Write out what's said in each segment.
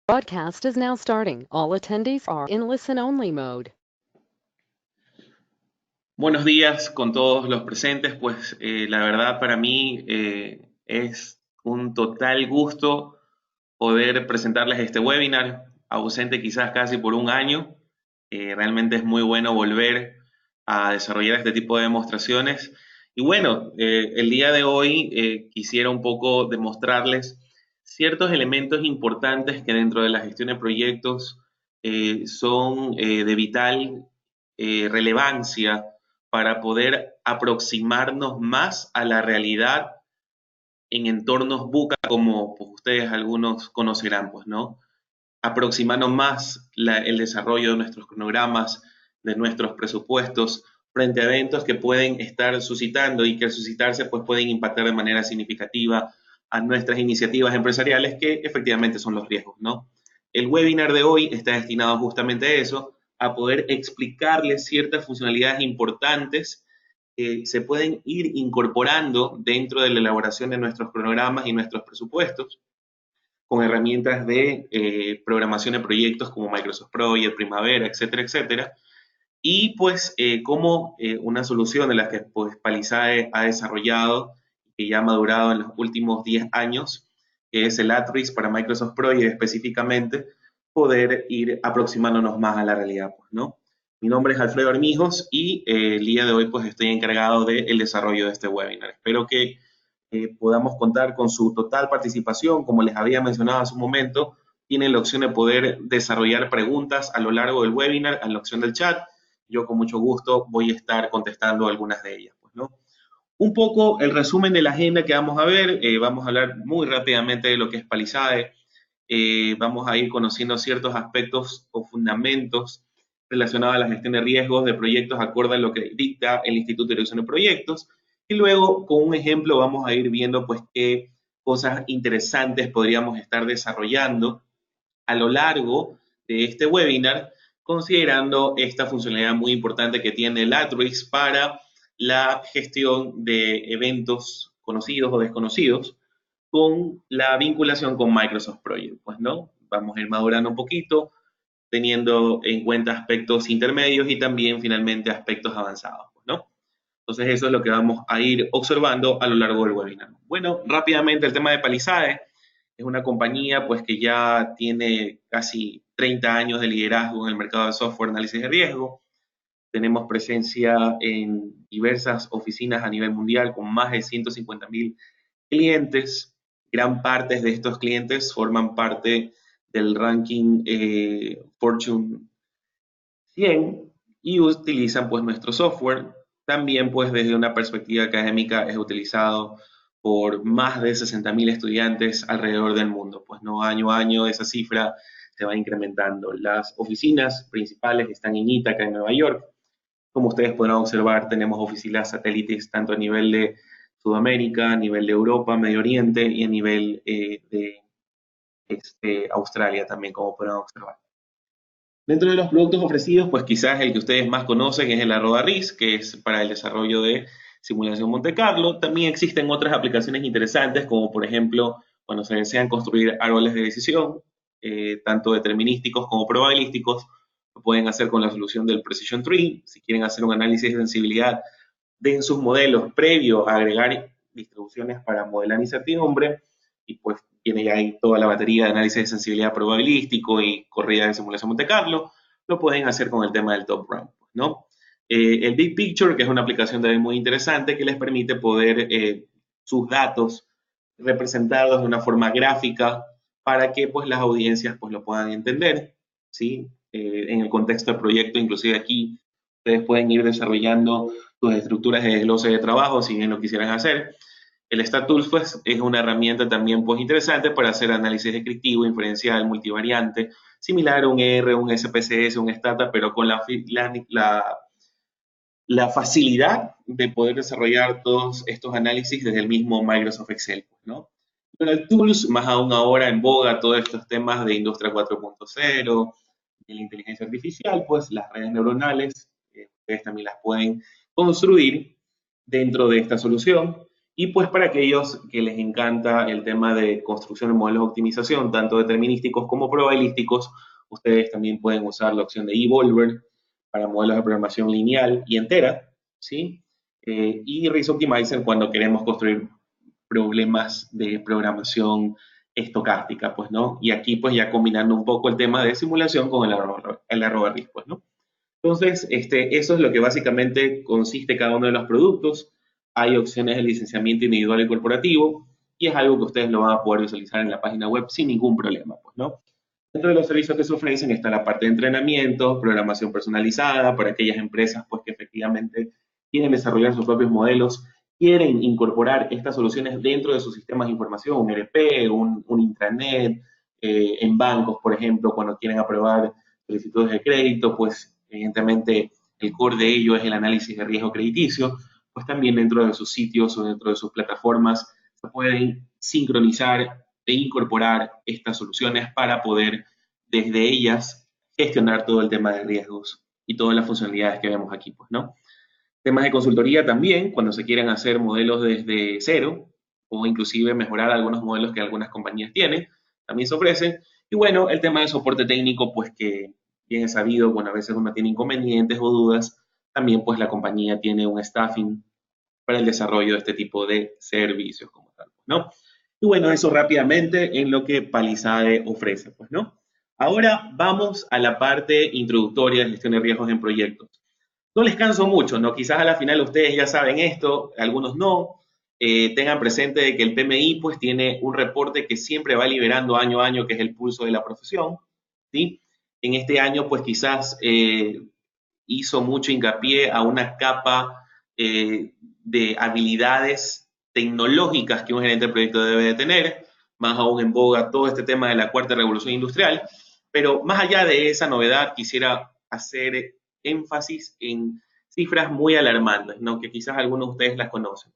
Broadcast is now starting. All attendees are in listen-only mode. Buenos días con todos los presentes, pues la verdad para mí es un total gusto poder presentarles este webinar, ausente quizás casi por un año. Realmente es muy bueno volver a desarrollar este tipo de demostraciones. Y bueno, el día de hoy quisiera un poco demostrarles ciertos elementos importantes que dentro de la gestión de proyectos son de vital relevancia para poder aproximarnos más a la realidad en entornos buca, como pues, ustedes algunos conocerán, pues, ¿no? Aproximarnos más el desarrollo de nuestros cronogramas, de nuestros presupuestos, frente a eventos que pueden estar suscitando y que al suscitarse pues pueden impactar de manera significativa a nuestras iniciativas empresariales, que efectivamente son los riesgos, ¿no? El webinar de hoy está destinado justamente a eso, a poder explicarles ciertas funcionalidades importantes que se pueden ir incorporando dentro de la elaboración de nuestros cronogramas y nuestros presupuestos, con herramientas de programación de proyectos como Microsoft Project, Primavera, etcétera, etcétera. Y pues como una solución de las que pues, Palisade ha desarrollado y que ya ha madurado en los últimos 10 años, que es el Atris para Microsoft Project específicamente, poder ir aproximándonos más a la realidad, pues, ¿no? Mi nombre es Alfredo Armijos y el día de hoy pues estoy encargado del desarrollo de este webinar. Espero que podamos contar con su total participación. Como les había mencionado hace un momento, tienen la opción de poder desarrollar preguntas a lo largo del webinar, en la opción del chat. Yo con mucho gusto voy a estar contestando algunas de ellas, pues, ¿no? Un poco el resumen de la agenda que vamos a ver. Vamos a hablar muy rápidamente de lo que es Palisade. Vamos a ir conociendo ciertos aspectos o fundamentos relacionados a la gestión de riesgos de proyectos acorde a lo que dicta el Instituto de Dirección de Proyectos. Y luego, con un ejemplo, vamos a ir viendo pues qué cosas interesantes podríamos estar desarrollando a lo largo de este webinar, considerando esta funcionalidad muy importante que tiene el Atrix para la gestión de eventos conocidos o desconocidos con la vinculación con Microsoft Project, pues, ¿no? Vamos a ir madurando un poquito, teniendo en cuenta aspectos intermedios y también finalmente aspectos avanzados, pues, ¿no? Entonces eso es lo que vamos a ir observando a lo largo del webinar. Bueno, rápidamente el tema de Palisade. Es una compañía pues que ya tiene casi 30 años de liderazgo en el mercado de software análisis de riesgo. Tenemos presencia en diversas oficinas a nivel mundial con más de 150.000 clientes. Gran parte de estos clientes forman parte del ranking Fortune 100 y utilizan pues nuestro software. También pues desde una perspectiva académica es utilizado por más de 60.000 estudiantes alrededor del mundo. Pues no, año a año esa cifra se va incrementando. Las oficinas principales están en Ítaca, en Nueva York. Como ustedes podrán observar, tenemos oficinas satélites tanto a nivel de Sudamérica, a nivel de Europa, Medio Oriente y a nivel de Australia también, como podrán observar. Dentro de los productos ofrecidos, pues quizás el que ustedes más conocen es el arroba RIS, que es para el desarrollo de simulación Monte Carlo. También existen otras aplicaciones interesantes, como por ejemplo, cuando se desean construir árboles de decisión, tanto determinísticos como probabilísticos, lo pueden hacer con la solución del Precision Tree. Si quieren hacer un análisis de sensibilidad de sus modelos previo a agregar distribuciones para modelar incertidumbre, y pues tiene ya ahí toda la batería de análisis de sensibilidad probabilístico y corrida de simulación Monte Carlo, lo pueden hacer con el tema del Top Rank, ¿no? El Big Picture, que es una aplicación también muy interesante que les permite poder sus datos representarlos de una forma gráfica para que pues las audiencias pues lo puedan entender, ¿sí? En el contexto del proyecto, inclusive aquí, ustedes pueden ir desarrollando sus estructuras de desglose de trabajo si bien lo quisieran hacer. El StatTools pues, es una herramienta también pues, interesante para hacer análisis descriptivo, inferencial, multivariante, similar a un R, un SPSS, un Stata, pero con la facilidad de poder desarrollar todos estos análisis desde el mismo Microsoft Excel, ¿no? Pero el Tools, más aún ahora en boga todos estos temas de Industria 4.0, de la inteligencia artificial, pues las redes neuronales, ustedes también las pueden construir dentro de esta solución. Y pues para aquellos que les encanta el tema de construcción de modelos de optimización, tanto determinísticos como probabilísticos, ustedes también pueden usar la opción de Evolver para modelos de programación lineal y entera, ¿sí? Y Risk Optimizer cuando queremos construir problemas de programación estocástica, pues, ¿no? Y aquí, pues, ya combinando un poco el tema de simulación con el error de RISC, pues, ¿no? Entonces, eso es lo que básicamente consiste cada uno de los productos. Hay opciones de licenciamiento individual y corporativo, y es algo que ustedes lo van a poder visualizar en la página web sin ningún problema, pues, ¿no? Dentro de los servicios que se ofrecen está la parte de entrenamiento, programación personalizada para aquellas empresas pues, que efectivamente quieren desarrollar sus propios modelos, quieren incorporar estas soluciones dentro de sus sistemas de información, un ERP, un intranet, en bancos, por ejemplo, cuando quieren aprobar solicitudes de crédito, pues evidentemente el core de ello es el análisis de riesgo crediticio, pues también dentro de sus sitios o dentro de sus plataformas se pueden sincronizar e incorporar estas soluciones para poder desde ellas gestionar todo el tema de riesgos y todas las funcionalidades que vemos aquí, pues, ¿no? Temas de consultoría también, cuando se quieren hacer modelos desde cero o inclusive mejorar algunos modelos que algunas compañías tienen, también se ofrecen. Y bueno, el tema de soporte técnico, pues que bien es sabido, bueno, a veces uno tiene inconvenientes o dudas, también pues la compañía tiene un staffing para el desarrollo de este tipo de servicios como tal, ¿no? Y bueno, eso rápidamente en lo que Palisade ofrece, pues, ¿no? Ahora vamos a la parte introductoria de gestión de riesgos en proyectos. No les canso mucho, ¿no? Quizás a la final ustedes ya saben esto, algunos no. Tengan presente de que el PMI pues tiene un reporte que siempre va liberando año a año, que es el pulso de la profesión, ¿sí? En este año pues quizás hizo mucho hincapié a una capa de habilidades tecnológicas que un gerente de proyecto debe de tener, más aún en boga todo este tema de la cuarta revolución industrial, pero más allá de esa novedad quisiera hacer énfasis en cifras muy alarmantes, ¿no? Que quizás algunos de ustedes las conocen.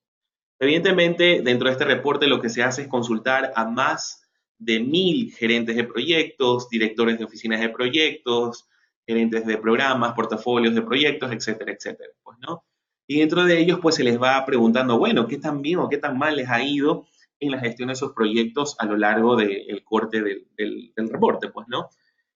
Evidentemente, dentro de este reporte lo que se hace es consultar a más de 1.000 gerentes de proyectos, directores de oficinas de proyectos, gerentes de programas, portafolios de proyectos, etcétera, etcétera, pues, ¿no? Y dentro de ellos, pues, se les va preguntando, bueno, ¿qué tan bien o qué tan mal les ha ido en la gestión de esos proyectos a lo largo del corte del reporte, pues, ¿no?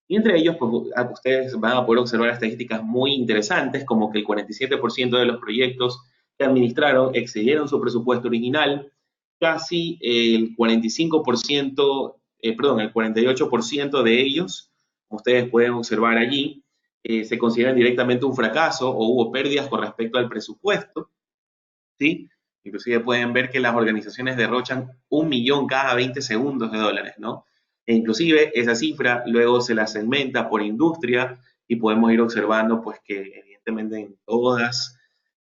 Y entre ellos, pues, ustedes van a poder observar estadísticas muy interesantes, como que el 47% de los proyectos que administraron excedieron su presupuesto original, casi el 45%, perdón, el 48% de ellos, como ustedes pueden observar allí, se consideran directamente un fracaso o hubo pérdidas con respecto al presupuesto, ¿sí? Inclusive pueden ver que las organizaciones derrochan 1 millón cada 20 segundos de dólares, ¿no? E inclusive esa cifra luego se la segmenta por industria y podemos ir observando pues que evidentemente en todas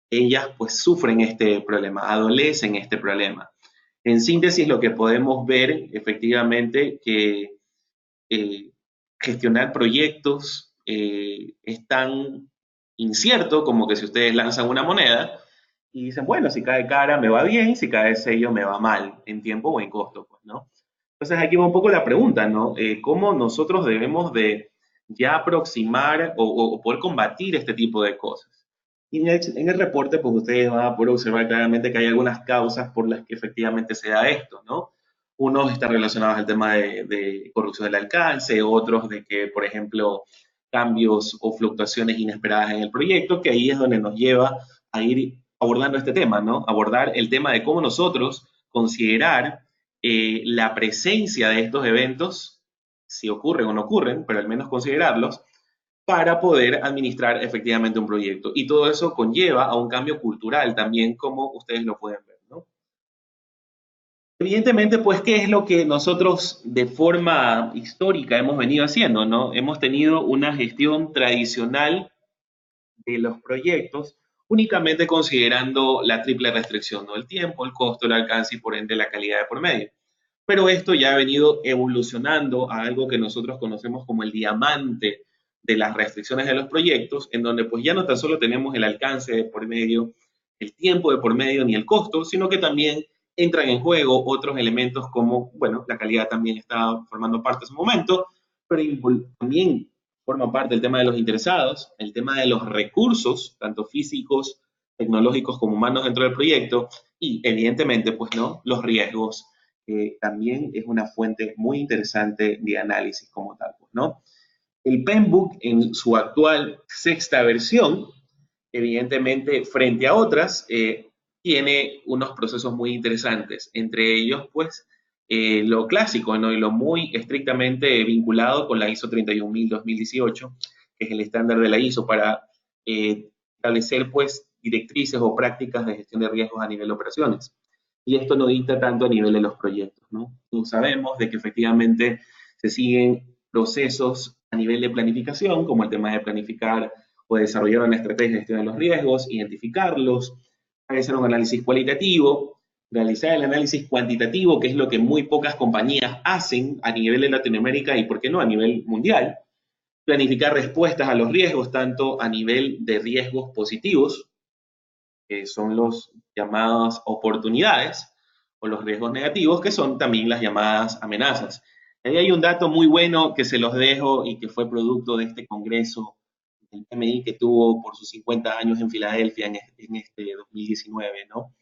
ellas pues sufren este problema, adolecen este problema. En síntesis lo que podemos ver efectivamente que eh, gestionar proyectos es tan incierto como que si ustedes lanzan una moneda y dicen, bueno, si cae cara me va bien, si cae sello me va mal, en tiempo o en costo, pues, ¿no? Entonces aquí va un poco la pregunta, ¿no? ¿Cómo nosotros debemos de ya aproximar o poder combatir este tipo de cosas? Y en el reporte, pues ustedes van a poder observar claramente que hay algunas causas por las que efectivamente se da esto, ¿no? Unos están relacionados al tema de corrupción del alcance, otros de que, por ejemplo, cambios o fluctuaciones inesperadas en el proyecto, que ahí es donde nos lleva a ir abordando este tema, ¿no? Abordar el tema de cómo nosotros considerar la presencia de estos eventos, si ocurren o no ocurren, pero al menos considerarlos, para poder administrar efectivamente un proyecto. Y todo eso conlleva a un cambio cultural también, como ustedes lo pueden ver, ¿no? Evidentemente, pues, ¿qué es lo que nosotros de forma histórica hemos venido haciendo, no? Hemos tenido una gestión tradicional de los proyectos, únicamente considerando la triple restricción, ¿no? El tiempo, el costo, el alcance y por ende la calidad de por medio. Pero esto ya ha venido evolucionando a algo que nosotros conocemos como el diamante de las restricciones de los proyectos, en donde pues ya no tan solo tenemos el alcance de por medio, el tiempo de por medio ni el costo, sino que también entran en juego otros elementos como, bueno, la calidad también está formando parte de su momento, pero también forma parte el tema de los interesados, el tema de los recursos, tanto físicos tecnológicos como humanos dentro del proyecto y evidentemente, pues no, los riesgos, que también es una fuente muy interesante de análisis como tal, pues, ¿no? El PMBOK en su actual sexta versión, evidentemente frente a otras, tiene unos procesos muy interesantes, entre ellos pues lo clásico, ¿no? Y lo muy estrictamente vinculado con la ISO 31000-2018, que es el estándar de la ISO para establecer pues directrices o prácticas de gestión de riesgos a nivel de operaciones. Y esto no dicta tanto a nivel de los proyectos, ¿no? Todos sabemos de que efectivamente se siguen procesos a nivel de planificación, como el tema de planificar o desarrollar una estrategia de gestión de los riesgos, identificarlos, realizar un análisis cualitativo, realizar el análisis cuantitativo, que es lo que muy pocas compañías hacen a nivel de Latinoamérica y, por qué no, a nivel mundial, planificar respuestas a los riesgos, tanto a nivel de riesgos positivos, que son los llamadas oportunidades, o los riesgos negativos, que son también las llamadas amenazas. Ahí hay un dato muy bueno que se los dejo y que fue producto de este congreso del PMI que tuvo por sus 50 años en Filadelfia en este 2019, ¿no?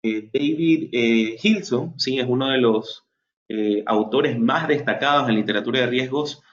David Hilson, sí, es uno de los autores más destacados en literatura de riesgos.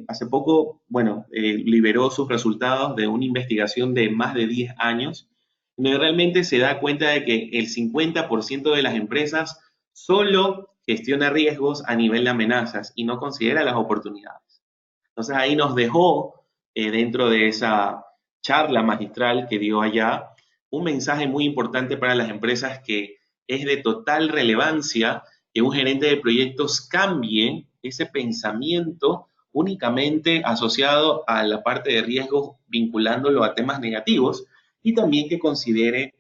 Hace poco, bueno, liberó sus resultados de una investigación de más de 10 años, donde realmente se da cuenta de que el 50% de las empresas solo gestiona riesgos a nivel de amenazas y no considera las oportunidades. Entonces ahí nos dejó, dentro de esa charla magistral que dio allá, un mensaje muy importante para las empresas, que es de total relevancia que un gerente de proyectos cambie ese pensamiento únicamente asociado a la parte de riesgos, vinculándolo a temas negativos, y también que considere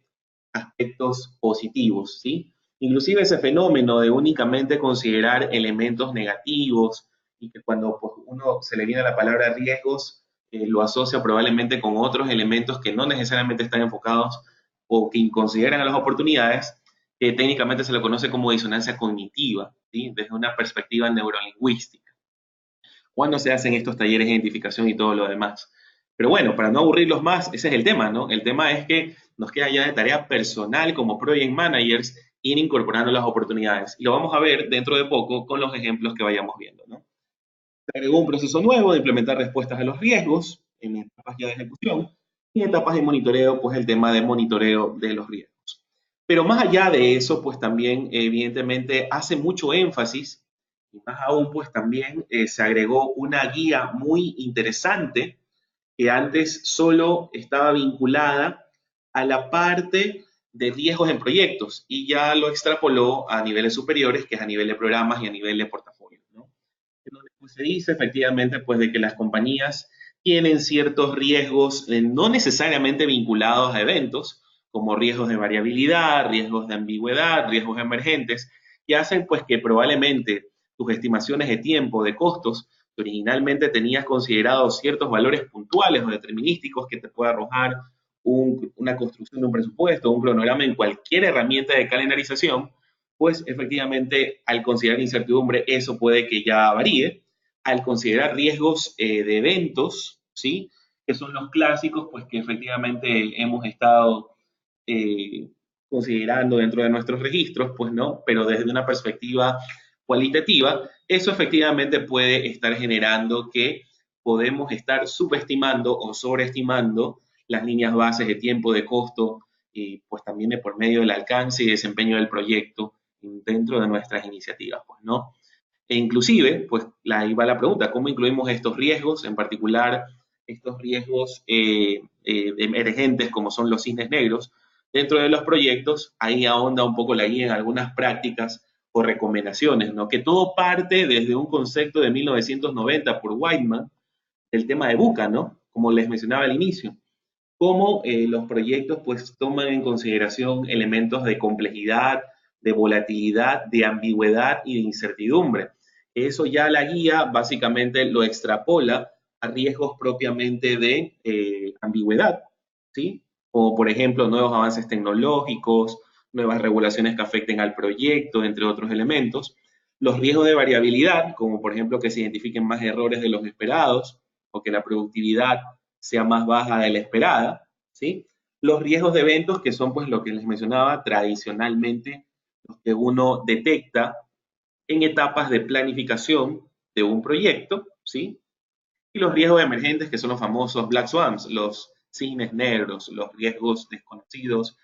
aspectos positivos, ¿sí? Inclusive ese fenómeno de únicamente considerar elementos negativos, y que cuando pues, uno se le viene la palabra riesgos, lo asocia probablemente con otros elementos que no necesariamente están enfocados o que consideran a las oportunidades, que técnicamente se lo conoce como disonancia cognitiva, ¿sí? Desde una perspectiva neurolingüística. Cuando se hacen estos talleres de identificación y todo lo demás. Pero bueno, para no aburrirlos más, ese es el tema, ¿no? El tema es que nos queda ya de tarea personal como project managers ir incorporando las oportunidades. Y lo vamos a ver dentro de poco con los ejemplos que vayamos viendo, ¿no? Se agregó un proceso nuevo de implementar respuestas a los riesgos en etapas ya de ejecución, y en etapas de monitoreo, pues el tema de monitoreo de los riesgos. Pero más allá de eso, pues también evidentemente hace mucho énfasis, y más aún, pues también se agregó una guía muy interesante que antes solo estaba vinculada a la parte de riesgos en proyectos, y ya lo extrapoló a niveles superiores, que es a nivel de programas y a nivel de portafolio, ¿no? En donde pues, se dice efectivamente pues, de que las compañías tienen ciertos riesgos no necesariamente vinculados a eventos, como riesgos de variabilidad, riesgos de ambigüedad, riesgos emergentes, que hacen pues que probablemente tus estimaciones de tiempo, de costos, que originalmente tenías considerados ciertos valores puntuales o determinísticos que te puede arrojar una construcción de un presupuesto, un cronograma en cualquier herramienta de calendarización, pues efectivamente al considerar incertidumbre eso puede que ya varíe. Al considerar riesgos de eventos, ¿sí? Que son los clásicos, pues que efectivamente hemos estado eh, considerando dentro de nuestros registros, pues no, pero desde una perspectiva cualitativa, eso efectivamente puede estar generando que podemos estar subestimando o sobreestimando las líneas bases de tiempo, de costo, y pues también de por medio del alcance y desempeño del proyecto dentro de nuestras iniciativas, pues, ¿no? E inclusive, pues ahí va la pregunta, ¿cómo incluimos estos riesgos, en particular estos riesgos emergentes como son los cisnes negros, dentro de los proyectos? Ahí ahonda un poco la guía en algunas prácticas o recomendaciones, ¿no? Que todo parte desde un concepto de 1990 por Whiteman, el tema de Buca, ¿no? Como les mencionaba al inicio, cómo los proyectos pues toman en consideración elementos de complejidad, de volatilidad, de ambigüedad y de incertidumbre. Eso ya la guía básicamente lo extrapola a riesgos propiamente de ambigüedad, ¿sí? Como por ejemplo nuevos avances tecnológicos, nuevas regulaciones que afecten al proyecto, entre otros elementos. Los riesgos de variabilidad, como por ejemplo que se identifiquen más errores de los esperados o que la productividad sea más baja de la esperada, ¿sí? los riesgos de eventos, que son pues lo que les mencionaba tradicionalmente, los que uno detecta en etapas de planificación de un proyecto, ¿sí? Y los riesgos emergentes, que son los famosos Black Swans, los cisnes negros, los riesgos desconocidos,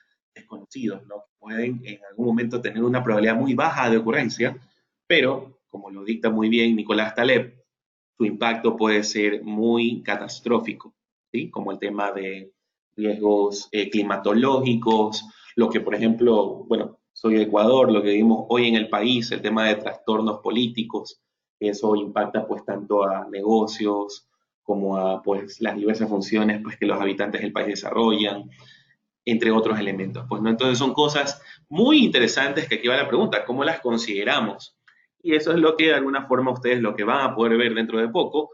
¿no? Que pueden en algún momento tener una probabilidad muy baja de ocurrencia, pero, como lo dicta muy bien Nicolás Taleb, su impacto puede ser muy catastrófico, ¿sí? Como el tema de riesgos climatológicos, lo que, por ejemplo, bueno, soy de Ecuador, lo que vimos hoy en el país, el tema de trastornos políticos, eso impacta pues tanto a negocios como a pues las diversas funciones pues que los habitantes del país desarrollan, entre otros elementos. Pues, ¿no? Entonces son cosas muy interesantes que aquí va la pregunta, ¿cómo las consideramos? Y eso es lo que de alguna forma ustedes lo que van a poder ver dentro de poco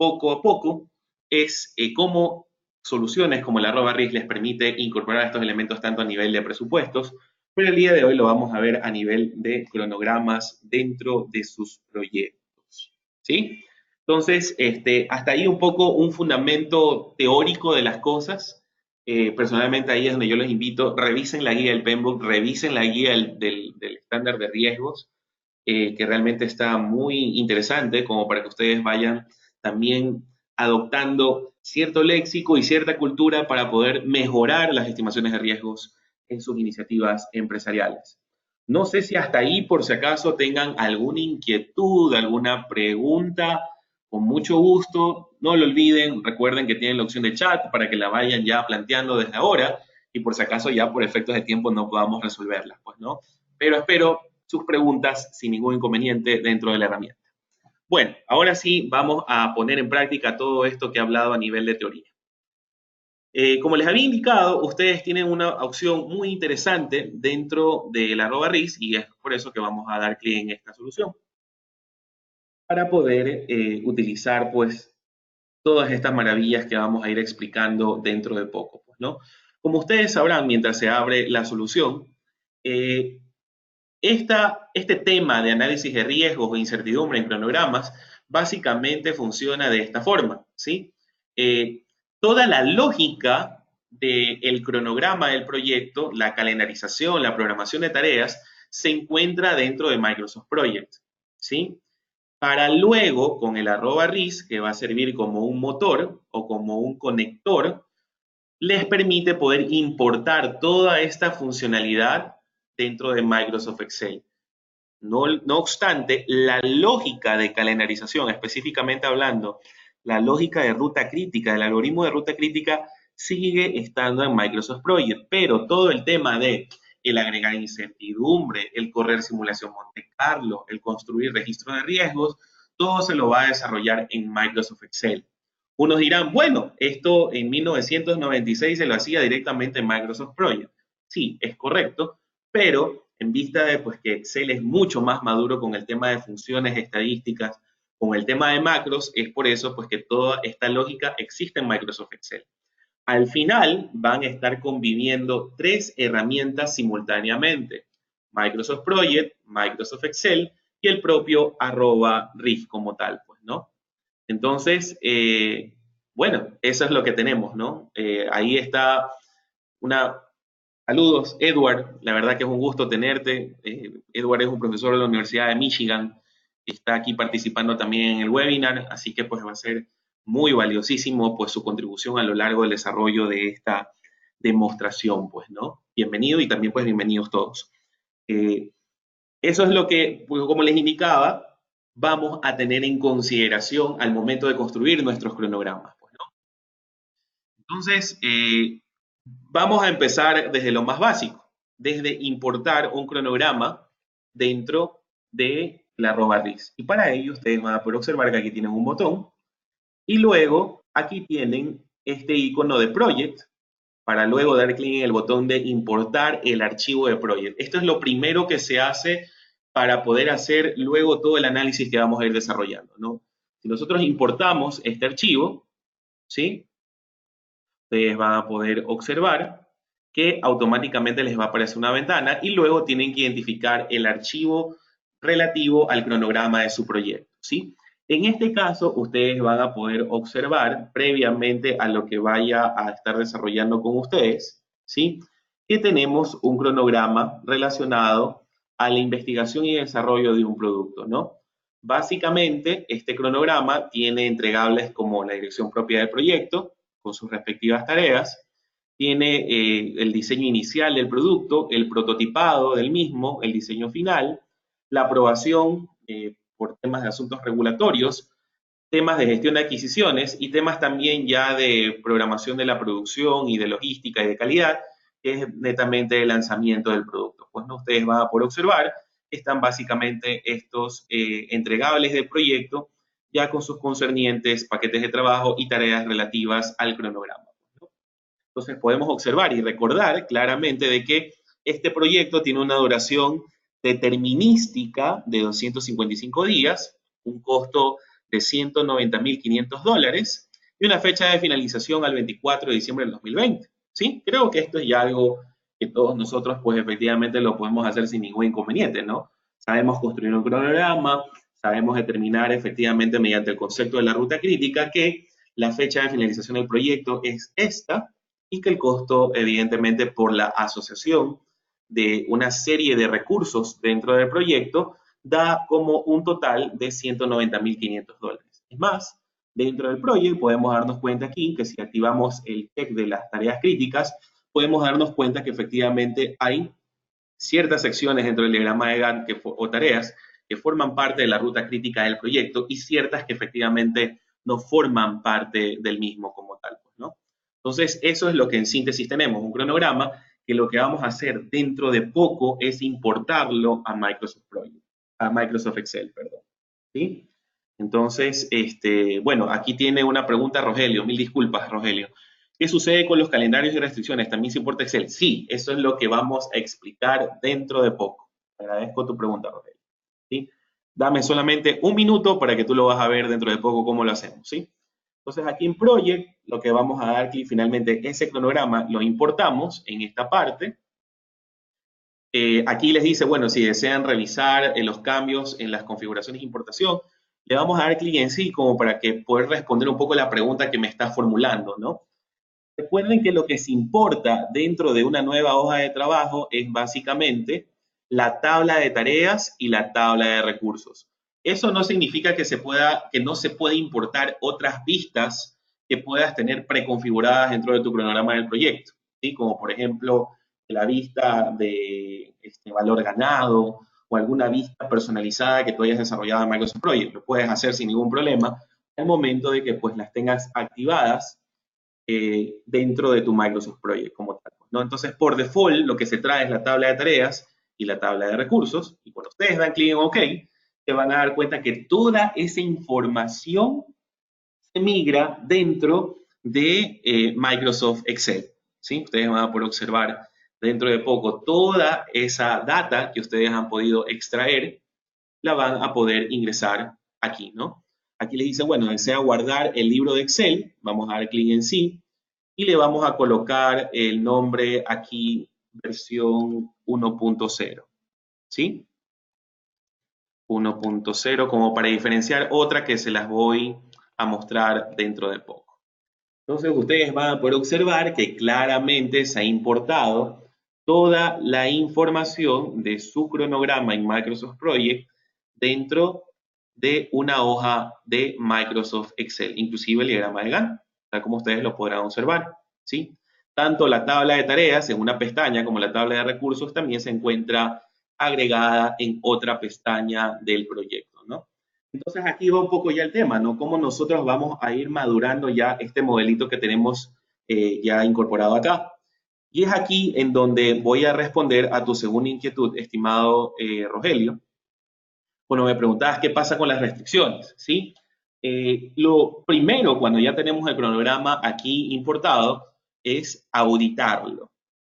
a poco, es cómo soluciones como la arroba RIS les permite incorporar estos elementos tanto a nivel de presupuestos, pero el día de hoy lo vamos a ver a nivel de cronogramas dentro de sus proyectos. ¿Sí? Entonces, hasta ahí un poco un fundamento teórico de las cosas. Personalmente ahí es donde yo les invito, revisen la guía del PMBOK, revisen la guía del estándar de riesgos, que realmente está muy interesante como para que ustedes vayan también adoptando cierto léxico y cierta cultura para poder mejorar las estimaciones de riesgos en sus iniciativas empresariales. No sé si hasta ahí, por si acaso, tengan alguna inquietud, alguna pregunta, con mucho gusto. No lo olviden, recuerden que tienen la opción de chat para que la vayan ya planteando desde ahora y por si acaso ya por efectos de tiempo no podamos resolverlas, pues, ¿no? Pero espero sus preguntas sin ningún inconveniente dentro de la herramienta. Bueno, ahora sí vamos a poner en práctica todo esto que he hablado a nivel de teoría. Como les había indicado, ustedes tienen una opción muy interesante dentro de la arroba RIS y es por eso que vamos a dar clic en esta solución para poder utilizar pues todas estas maravillas que vamos a ir explicando dentro de poco, pues, ¿no? Como ustedes sabrán, mientras se abre la solución, eh, este tema de análisis de riesgos o incertidumbre en cronogramas básicamente funciona de esta forma, ¿sí? Toda la lógica del cronograma del proyecto, la calendarización, la programación de tareas, se encuentra dentro de Microsoft Project, ¿sí? Para luego, con el arroba RIS, que va a servir como un motor o como un conector, les permite poder importar toda esta funcionalidad dentro de Microsoft Excel. No obstante, la lógica de calendarización, específicamente hablando, la lógica de ruta crítica, del algoritmo de ruta crítica, sigue estando en Microsoft Project, pero todo el tema de el agregar incertidumbre, el correr simulación Monte Carlo, el construir registro de riesgos, todo se lo va a desarrollar en Microsoft Excel. Unos dirán, bueno, esto en 1996 se lo hacía directamente en Microsoft Project. Sí, es correcto, pero en vista de pues, que Excel es mucho más maduro con el tema de funciones estadísticas, con el tema de macros, es por eso pues, que toda esta lógica existe en Microsoft Excel. Al final van a estar conviviendo tres herramientas simultáneamente: Microsoft Project, Microsoft Excel y el propio arroba RIF como tal, pues, ¿no? Entonces, bueno, eso es lo que tenemos, ¿no? Ahí está una. Saludos, Edward. La verdad que es un gusto tenerte. Edward es un profesor de la Universidad de Michigan. Está aquí participando también en el webinar, así que pues va a ser muy valiosísimo pues su contribución a lo largo del desarrollo de esta demostración, pues, ¿no? Bienvenido y también pues bienvenidos todos. Eh, Eso es lo que, pues, como les indicaba, vamos a tener en consideración al momento de construir nuestros cronogramas, pues, ¿no? Entonces, vamos a empezar desde lo más básico, desde importar un cronograma dentro de la arroba RIS. Y para ello ustedes van a poder observar que aquí tienen un botón y luego aquí tienen este icono de Project para luego dar clic en el botón de importar el archivo de Project. Esto es lo primero que se hace para poder hacer luego todo el análisis que vamos a ir desarrollando, ¿no? Si nosotros importamos este archivo, ¿sí? Ustedes van a poder observar que automáticamente les va a aparecer una ventana y luego tienen que identificar el archivo relativo al cronograma de su proyecto, ¿sí? En este caso, ustedes van a poder observar previamente a lo que vaya a estar desarrollando con ustedes, ¿sí? Que tenemos un cronograma relacionado a la investigación y desarrollo de un producto, ¿no? Básicamente, este cronograma tiene entregables como la dirección propia del proyecto, con sus respectivas tareas, tiene el diseño inicial del producto, el prototipado del mismo, el diseño final, la aprobación por temas de asuntos regulatorios, temas de gestión de adquisiciones y temas también ya de programación de la producción y de logística y de calidad, que es netamente el lanzamiento del producto. Pues no, ustedes van a poder observar, están básicamente estos entregables del proyecto ya con sus concernientes paquetes de trabajo y tareas relativas al cronograma, ¿no? Entonces podemos observar y recordar claramente de que este proyecto tiene una duración determinística de 255 días, un costo de $190.500 y una fecha de finalización al 24 de diciembre del 2020. ¿Sí? Creo que esto es ya algo que todos nosotros pues efectivamente lo podemos hacer sin ningún inconveniente, ¿no? Sabemos construir un cronograma, sabemos determinar efectivamente mediante el concepto de la ruta crítica que la fecha de finalización del proyecto es esta y que el costo evidentemente por la asociación de una serie de recursos dentro del proyecto da como un total de $190.500. Es más, dentro del proyecto podemos darnos cuenta aquí que si activamos el check de las tareas críticas, podemos darnos cuenta que efectivamente hay ciertas secciones dentro del diagrama de Gantt o tareas que forman parte de la ruta crítica del proyecto y ciertas que efectivamente no forman parte del mismo como tal, pues, ¿no? Entonces, eso es lo que en síntesis tenemos, un cronograma que lo que vamos a hacer dentro de poco es importarlo a Microsoft Project, a Microsoft Excel, perdón. ¿Sí? Entonces, bueno, aquí tiene una pregunta Rogelio, mil disculpas, Rogelio. ¿Qué sucede con los calendarios y restricciones? ¿También se importa Excel? Sí, eso es lo que vamos a explicar dentro de poco. Te agradezco tu pregunta, Rogelio. ¿Sí? Dame solamente un minuto para que tú lo vas a ver dentro de poco cómo lo hacemos, ¿sí? Entonces aquí en Project lo que vamos a dar clic finalmente, ese cronograma lo importamos en esta parte. Aquí les dice, bueno, si desean revisar los cambios en las configuraciones de importación, le vamos a dar clic en sí como para que poder responder un poco la pregunta que me está formulando, ¿no? Recuerden que lo que se importa dentro de una nueva hoja de trabajo es básicamente la tabla de tareas y la tabla de recursos. Eso no significa que no se puede importar otras vistas que puedas tener preconfiguradas dentro de tu cronograma del proyecto, ¿sí? Como por ejemplo la vista de valor ganado o alguna vista personalizada que tú hayas desarrollado en Microsoft Project. Lo puedes hacer sin ningún problema al momento de que pues las tengas activadas dentro de tu Microsoft Project como tal, ¿no? Entonces, por default, lo que se trae es la tabla de tareas y la tabla de recursos, y cuando ustedes dan clic en OK, se van a dar cuenta que toda esa información se migra dentro de Microsoft Excel, ¿sí? Ustedes van a poder observar dentro de poco toda esa data que ustedes han podido extraer, la van a poder ingresar aquí, ¿no? Aquí les dice, bueno, desea guardar el libro de Excel, vamos a dar clic en sí, y le vamos a colocar el nombre aquí, versión 1.0, ¿sí? 1.0 como para diferenciar otra que se las voy a mostrar dentro de poco. Entonces ustedes van a poder observar que claramente se ha importado toda la información de su cronograma en Microsoft Project dentro de una hoja de Microsoft Excel, inclusive el diagrama de Gantt, tal como ustedes lo podrán observar, ¿sí? Tanto la tabla de tareas en una pestaña como la tabla de recursos también se encuentra agregada en otra pestaña del proyecto, ¿no? Entonces aquí va un poco ya el tema, ¿no? Cómo nosotros vamos a ir madurando ya este modelito que tenemos ya incorporado acá. Y es aquí en donde voy a responder a tu segunda inquietud, estimado Rogelio. Bueno, me preguntabas qué pasa con las restricciones, ¿sí? Lo primero, cuando ya tenemos el cronograma aquí importado, es auditarlo.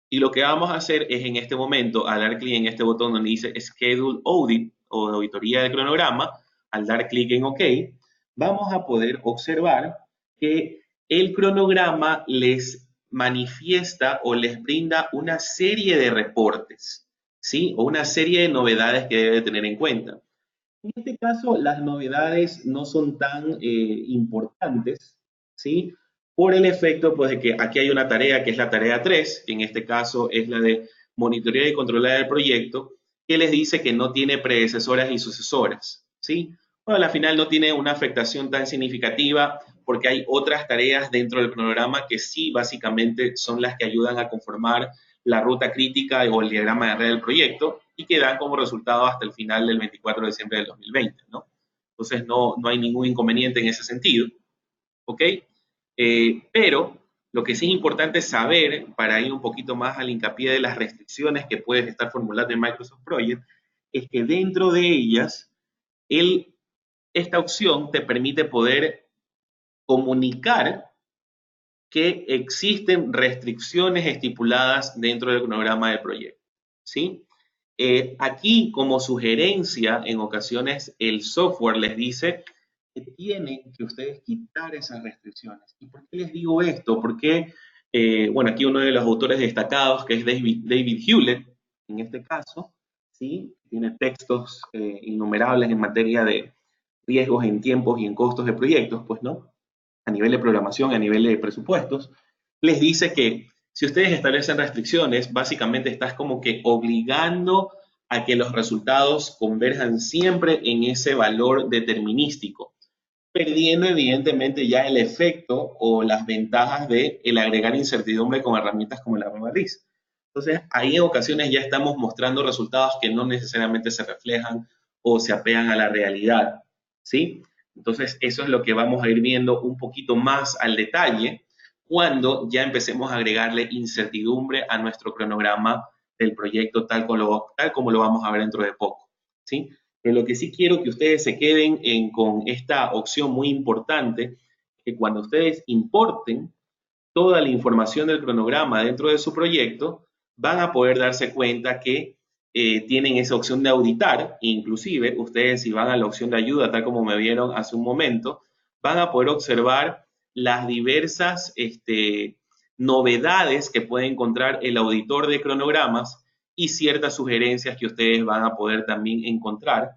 Y lo que vamos a hacer es en este momento, al dar clic en este botón donde dice Schedule Audit o auditoría del cronograma, al dar clic en OK, vamos a poder observar que el cronograma les manifiesta o les brinda una serie de reportes, ¿sí? O una serie de novedades que debe tener en cuenta. En este caso, las novedades no son tan importantes, ¿sí? por el efecto pues, de que aquí hay una tarea que es la tarea 3, que en este caso es la de monitorear y controlar el proyecto, que les dice que no tiene predecesoras y sucesoras, ¿sí? Bueno, al final no tiene una afectación tan significativa porque hay otras tareas dentro del cronograma que sí básicamente son las que ayudan a conformar la ruta crítica o el diagrama de red del proyecto y que dan como resultado hasta el final del 24 de diciembre del 2020, ¿no? Entonces no hay ningún inconveniente en ese sentido, ¿ok? Pero lo que sí es importante saber, para ir un poquito más al hincapié de las restricciones que puedes estar formulando en Microsoft Project, es que dentro de ellas, esta opción te permite poder comunicar que existen restricciones estipuladas dentro del cronograma del proyecto, ¿sí? Aquí, como sugerencia, en ocasiones el software les dice que tienen que ustedes quitar esas restricciones. ¿Y por qué les digo esto? Porque, bueno, aquí uno de los autores destacados, que es David Hewlett, en este caso, ¿sí? Tiene textos innumerables en materia de riesgos en tiempos y en costos de proyectos, pues, ¿no? A nivel de programación, a nivel de presupuestos, les dice que si ustedes establecen restricciones, básicamente estás como que obligando a que los resultados converjan siempre en ese valor determinístico, perdiendo evidentemente ya el efecto o las ventajas de el agregar incertidumbre con herramientas como la matriz. Entonces, ahí en ocasiones ya estamos mostrando resultados que no necesariamente se reflejan o se apegan a la realidad, ¿sí? Entonces, eso es lo que vamos a ir viendo un poquito más al detalle cuando ya empecemos a agregarle incertidumbre a nuestro cronograma del proyecto tal como lo vamos a ver dentro de poco, ¿sí? Pero lo que sí quiero que ustedes se queden con esta opción muy importante, que cuando ustedes importen toda la información del cronograma dentro de su proyecto, van a poder darse cuenta que tienen esa opción de auditar, inclusive ustedes si van a la opción de ayuda, tal como me vieron hace un momento, van a poder observar las diversas novedades que puede encontrar el auditor de cronogramas y ciertas sugerencias que ustedes van a poder también encontrar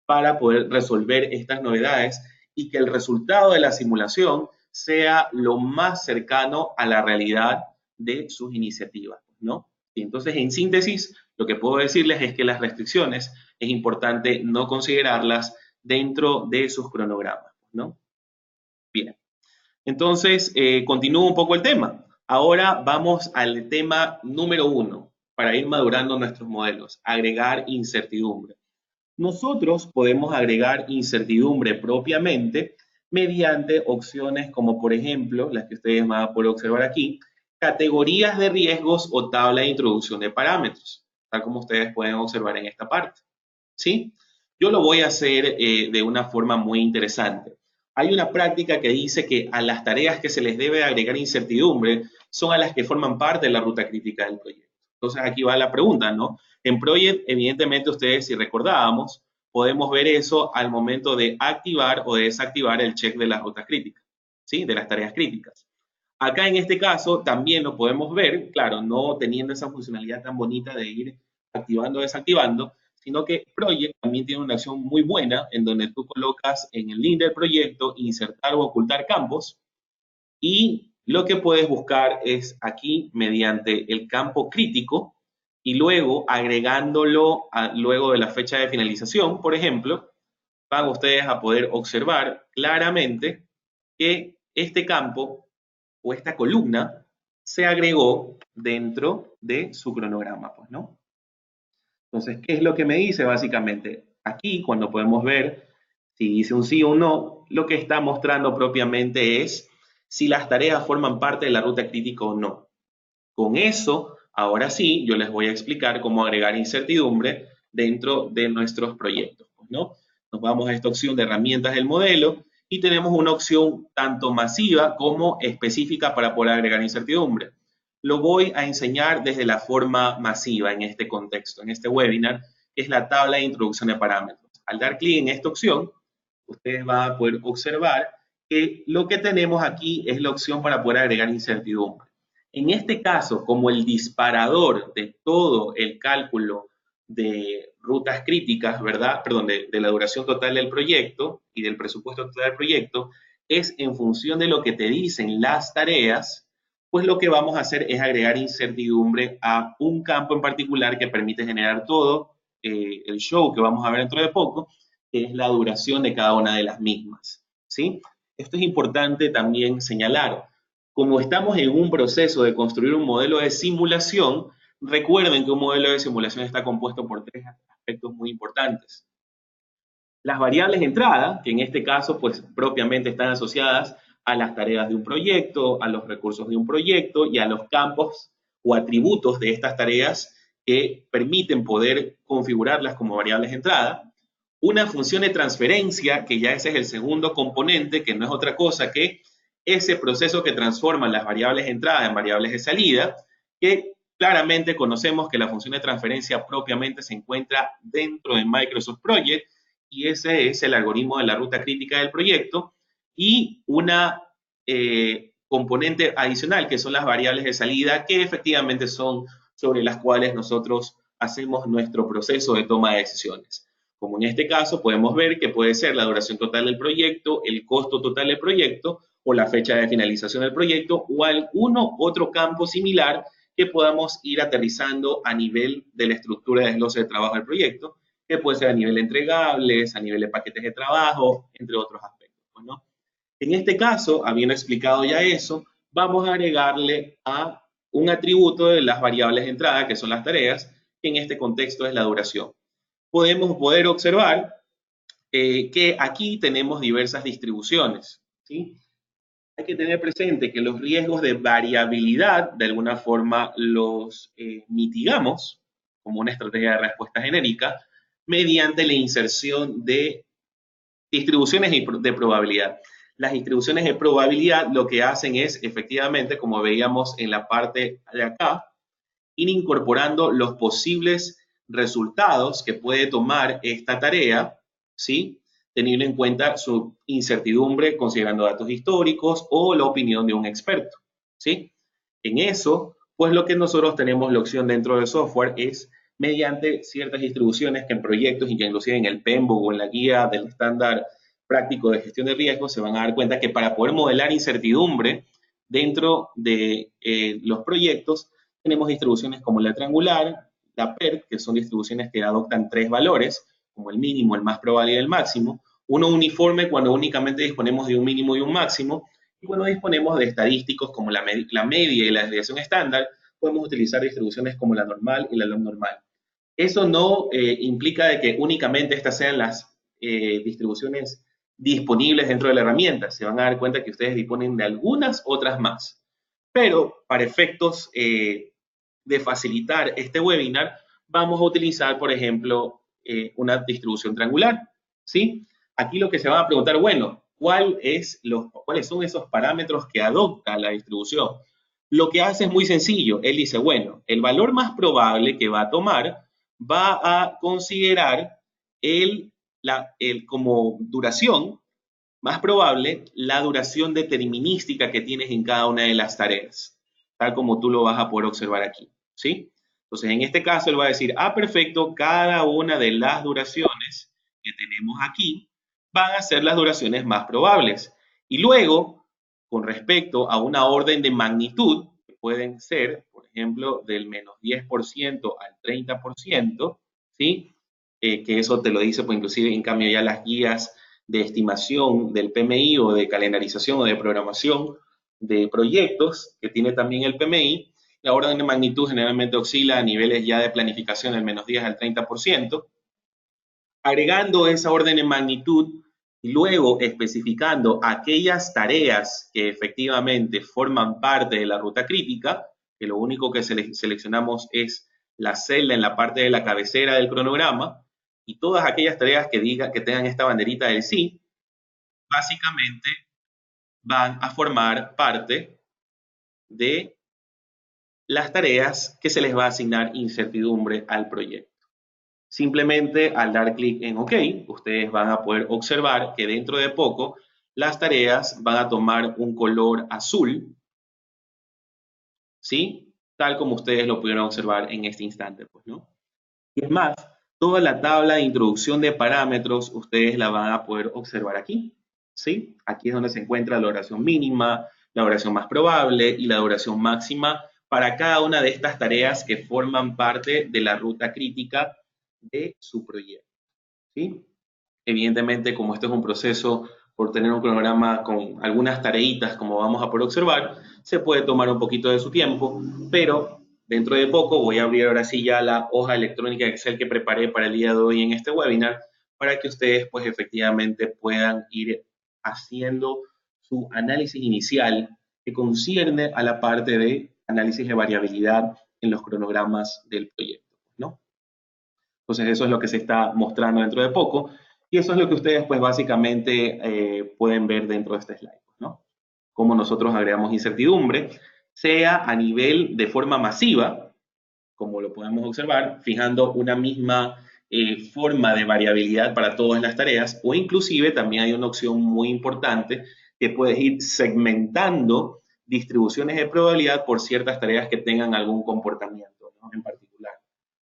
para poder resolver estas novedades y que el resultado de la simulación sea lo más cercano a la realidad de sus iniciativas, ¿no? Y entonces, en síntesis, lo que puedo decirles es que las restricciones es importante no considerarlas dentro de sus cronogramas, ¿no? Bien, entonces continúo un poco el tema. Ahora vamos al tema número 1, para ir madurando nuestros modelos, agregar incertidumbre. Nosotros podemos agregar incertidumbre propiamente mediante opciones como, por ejemplo, las que ustedes van a poder observar aquí, categorías de riesgos o tabla de introducción de parámetros, tal como ustedes pueden observar en esta parte. ¿Sí? Yo lo voy a hacer de una forma muy interesante. Hay una práctica que dice que a las tareas que se les debe agregar incertidumbre son a las que forman parte de la ruta crítica del proyecto. Entonces aquí va la pregunta, ¿no? En Project, evidentemente ustedes, si recordábamos, podemos ver eso al momento de activar o de desactivar el check de las rutas críticas, ¿sí? De las tareas críticas. Acá en este caso también lo podemos ver, claro, no teniendo esa funcionalidad tan bonita de ir activando o desactivando, sino que Project también tiene una acción muy buena en donde tú colocas en el link del proyecto insertar o ocultar campos y lo que puedes buscar es aquí mediante el campo crítico y luego agregándolo luego de la fecha de finalización, por ejemplo, van ustedes a poder observar claramente que este campo o esta columna se agregó dentro de su cronograma, pues, ¿no? Entonces, ¿qué es lo que me dice básicamente? Aquí, cuando podemos ver si dice un sí o un no, lo que está mostrando propiamente es si las tareas forman parte de la ruta crítica o no. Con eso, ahora sí, yo les voy a explicar cómo agregar incertidumbre dentro de nuestros proyectos, ¿no? Nos vamos a esta opción de herramientas del modelo y tenemos una opción tanto masiva como específica para poder agregar incertidumbre. Lo voy a enseñar desde la forma masiva en este contexto, en este webinar, que es la tabla de introducción de parámetros. Al dar clic en esta opción, ustedes van a poder observar que lo que tenemos aquí es la opción para poder agregar incertidumbre. En este caso, como el disparador de todo el cálculo de rutas críticas, ¿verdad? Perdón, de la duración total del proyecto y del presupuesto total del proyecto, es en función de lo que te dicen las tareas, pues lo que vamos a hacer es agregar incertidumbre a un campo en particular que permite generar todo el show que vamos a ver dentro de poco, que es la duración de cada una de las mismas, ¿sí? Esto es importante también señalar. Como estamos en un proceso de construir un modelo de simulación, recuerden que un modelo de simulación está compuesto por tres aspectos muy importantes. Las variables de entrada, que en este caso pues propiamente están asociadas a las tareas de un proyecto, a los recursos de un proyecto y a los campos o atributos de estas tareas que permiten poder configurarlas como variables de entrada. Una función de transferencia, que ya ese es el segundo componente, que no es otra cosa que ese proceso que transforma las variables de entrada en variables de salida, que claramente conocemos que la función de transferencia propiamente se encuentra dentro de Microsoft Project, y ese es el algoritmo de la ruta crítica del proyecto, y una componente adicional que son las variables de salida, que efectivamente son sobre las cuales nosotros hacemos nuestro proceso de toma de decisiones. Como en este caso podemos ver que puede ser la duración total del proyecto, el costo total del proyecto o la fecha de finalización del proyecto o alguno otro campo similar que podamos ir aterrizando a nivel de la estructura de desglose de trabajo del proyecto, que puede ser a nivel de entregables, a nivel de paquetes de trabajo, entre otros aspectos, ¿no? En este caso, habiendo explicado ya eso, vamos a agregarle a un atributo de las variables de entrada, que son las tareas, que en este contexto es la duración. Podemos poder observar que aquí tenemos diversas distribuciones, ¿sí? Hay que tener presente que los riesgos de variabilidad, de alguna forma, los mitigamos como una estrategia de respuesta genérica mediante la inserción de distribuciones de probabilidad. Las distribuciones de probabilidad lo que hacen es, efectivamente, como veíamos en la parte de acá, ir incorporando los posibles resultados que puede tomar esta tarea, ¿sí? Teniendo en cuenta su incertidumbre, considerando datos históricos o la opinión de un experto, ¿sí? En eso, pues lo que nosotros tenemos la opción dentro del software es mediante ciertas distribuciones que en proyectos y que inclusive en el PMBOK o en la guía del estándar práctico de gestión de riesgos se van a dar cuenta que para poder modelar incertidumbre dentro de los proyectos tenemos distribuciones como la triangular, la PERT, que son distribuciones que adoptan tres valores, como el mínimo, el más probable y el máximo. Uno uniforme cuando únicamente disponemos de un mínimo y un máximo. Y cuando disponemos de estadísticos como la media y la desviación estándar, podemos utilizar distribuciones como la normal y la log normal. Eso no implica de que únicamente estas sean las distribuciones disponibles dentro de la herramienta. Se van a dar cuenta que ustedes disponen de algunas otras más. Pero para efectos de facilitar este webinar, vamos a utilizar, por ejemplo, una distribución triangular, ¿sí? Aquí lo que se van a preguntar, bueno, ¿cuáles son esos parámetros que adopta la distribución? Lo que hace es muy sencillo. Él dice, bueno, el valor más probable que va a tomar va a considerar como duración más probable la duración determinística que tienes en cada una de las tareas, tal como tú lo vas a poder observar aquí, ¿sí? Entonces, en este caso, él va a decir, perfecto, cada una de las duraciones que tenemos aquí van a ser las duraciones más probables. Y luego, con respecto a una orden de magnitud, que pueden ser, por ejemplo, del menos 10% al 30%, ¿sí? Que eso te lo dice, pues inclusive en cambio ya las guías de estimación del PMI o de calendarización o de programación de proyectos que tiene también el PMI, la orden de magnitud generalmente oscila a niveles ya de planificación del menos 10 al 30%. Agregando esa orden de magnitud y luego especificando aquellas tareas que efectivamente forman parte de la ruta crítica, que lo único que seleccionamos es la celda en la parte de la cabecera del cronograma, y todas aquellas tareas que tengan esta banderita del sí, básicamente van a formar parte de las tareas que se les va a asignar incertidumbre al proyecto. Simplemente al dar clic en OK, ustedes van a poder observar que dentro de poco las tareas van a tomar un color azul, ¿sí? Tal como ustedes lo pudieron observar en este instante, pues, ¿no? Y es más, toda la tabla de introducción de parámetros ustedes la van a poder observar aquí, ¿sí? Aquí es donde se encuentra la duración mínima, la duración más probable y la duración máxima para cada una de estas tareas que forman parte de la ruta crítica de su proyecto, ¿sí? Evidentemente, como esto es un proceso por tener un cronograma con algunas tareitas, como vamos a poder observar, se puede tomar un poquito de su tiempo, pero dentro de poco voy a abrir ahora sí ya la hoja electrónica de Excel que preparé para el día de hoy en este webinar, para que ustedes pues efectivamente puedan ir haciendo su análisis inicial que concierne a la parte de análisis de variabilidad en los cronogramas del proyecto, ¿no? Entonces eso es lo que se está mostrando dentro de poco y eso es lo que ustedes pues básicamente pueden ver dentro de este slide, ¿no? Cómo nosotros agregamos incertidumbre, sea a nivel de forma masiva, como lo podemos observar, fijando una misma forma de variabilidad para todas las tareas, o inclusive también hay una opción muy importante que puedes ir segmentando distribuciones de probabilidad por ciertas tareas que tengan algún comportamiento, ¿no? En particular.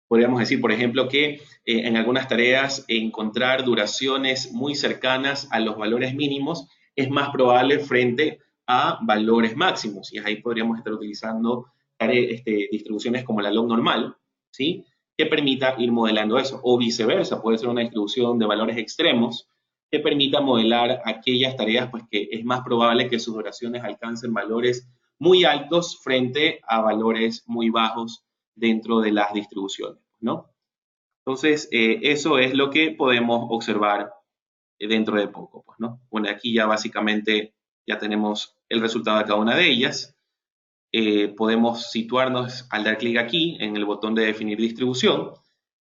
Podríamos decir, por ejemplo, que en algunas tareas encontrar duraciones muy cercanas a los valores mínimos es más probable frente a valores máximos. Y ahí podríamos estar utilizando distribuciones como la log normal, ¿sí? Que permita ir modelando eso. O viceversa, puede ser una distribución de valores extremos que permita modelar aquellas tareas pues, que es más probable que sus duraciones alcancen valores muy altos frente a valores muy bajos dentro de las distribuciones, ¿no? Entonces, eso es lo que podemos observar dentro de poco, pues, ¿no? Bueno, aquí ya básicamente ya tenemos el resultado de cada una de ellas. Podemos situarnos al dar clic aquí en el botón de definir distribución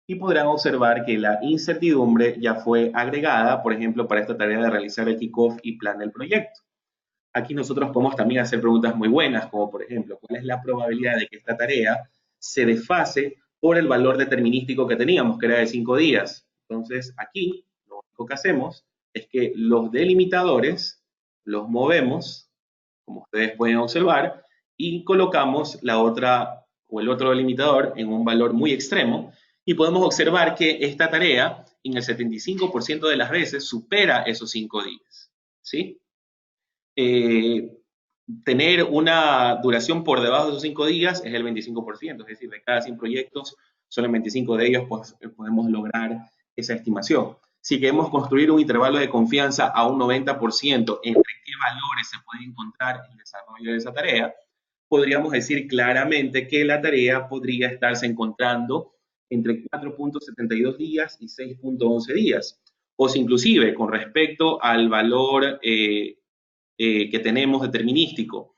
y podrán observar que la incertidumbre ya fue agregada, por ejemplo, para esta tarea de realizar el kickoff y plan del proyecto. Aquí nosotros podemos también hacer preguntas muy buenas, como por ejemplo, ¿cuál es la probabilidad de que esta tarea se desfase por el valor determinístico que teníamos, que era de 5 días? Entonces, aquí lo único que hacemos es que los delimitadores los movemos, como ustedes pueden observar, y colocamos la otra o el otro delimitador en un valor muy extremo y podemos observar que esta tarea en el 75% de las veces supera esos 5 días, ¿sí? eh, tener una duración por debajo de esos 5 días es el 25%, es decir, de cada 100 proyectos, solo en 25 de ellos pues, podemos lograr esa estimación. Si queremos construir un intervalo de confianza a un 90% entre qué valores se puede encontrar el desarrollo de esa tarea, podríamos decir claramente que la tarea podría estarse encontrando entre 4.72 días y 6.11 días. O si inclusive con respecto al valor que tenemos determinístico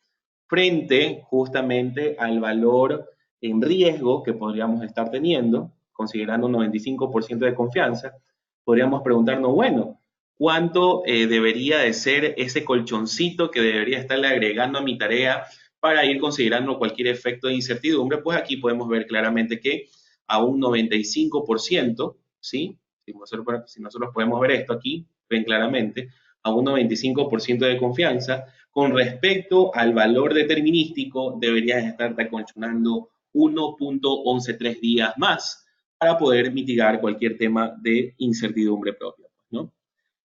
frente justamente al valor en riesgo que podríamos estar teniendo, considerando un 95% de confianza, podríamos preguntarnos, bueno, ¿cuánto debería de ser ese colchoncito que debería estarle agregando a mi tarea para ir considerando cualquier efecto de incertidumbre? Pues aquí podemos ver claramente que a un 95%, ¿sí? Si nosotros podemos ver esto aquí, ven claramente, a un 95% de confianza, con respecto al valor determinístico, deberías estar acolchonando 1.113 días más para poder mitigar cualquier tema de incertidumbre propia, ¿no?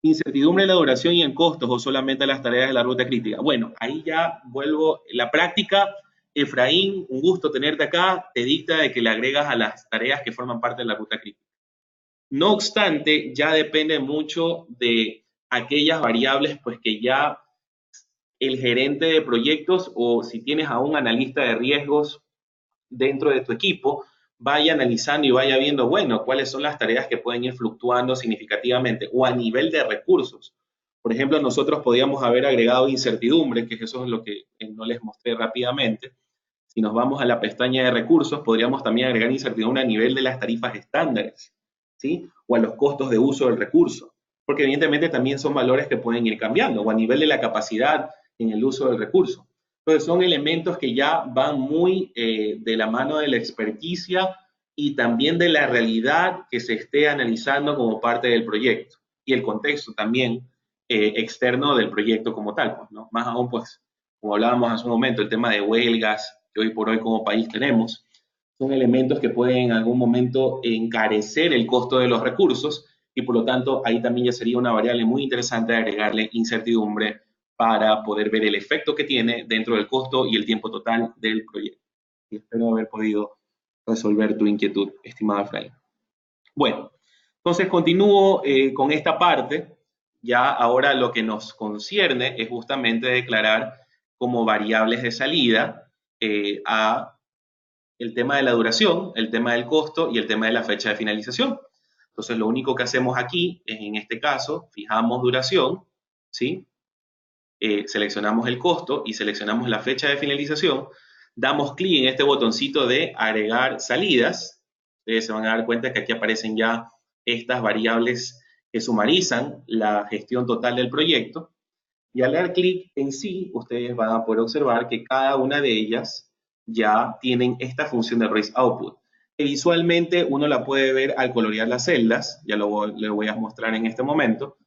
Incertidumbre en la duración y en costos o solamente las tareas de la ruta crítica. Bueno, ahí ya vuelvo la práctica. Efraín, un gusto tenerte acá, te dicta de que le agregas a las tareas que forman parte de la ruta crítica. No obstante, ya depende mucho de aquellas variables pues que ya el gerente de proyectos o si tienes a un analista de riesgos dentro de tu equipo, vaya analizando y vaya viendo, bueno, cuáles son las tareas que pueden ir fluctuando significativamente o a nivel de recursos. Por ejemplo, nosotros podíamos haber agregado incertidumbre, que eso es lo que no les mostré rápidamente. Si nos vamos a la pestaña de recursos, podríamos también agregar incertidumbre a nivel de las tarifas estándares, ¿sí? O a los costos de uso del recurso, porque evidentemente también son valores que pueden ir cambiando, o a nivel de la capacidad en el uso del recurso. Entonces son elementos que ya van muy de la mano de la experticia y también de la realidad que se esté analizando como parte del proyecto y el contexto también externo del proyecto como tal, pues, ¿no? Más aún, pues, como hablábamos hace un momento, el tema de huelgas que hoy por hoy como país tenemos, son elementos que pueden en algún momento encarecer el costo de los recursos y por lo tanto ahí también ya sería una variable muy interesante de agregarle incertidumbre para poder ver el efecto que tiene dentro del costo y el tiempo total del proyecto. Y espero haber podido resolver tu inquietud, estimado Efraín. Bueno, entonces continúo con esta parte. Ya ahora lo que nos concierne es justamente declarar como variables de salida a el tema de la duración, el tema del costo y el tema de la fecha de finalización. Entonces, lo único que hacemos aquí es, en este caso, fijamos duración, ¿sí? Seleccionamos el costo y seleccionamos la fecha de finalización. Damos clic en este botoncito de agregar salidas. Ustedes se van a dar cuenta que aquí aparecen ya estas variables que sumarizan la gestión total del proyecto. Y al dar clic en sí, ustedes van a poder observar que cada una de ellas ya tienen esta función de raise output. Que visualmente uno la puede ver al colorear las celdas, ya lo voy a mostrar en este momento.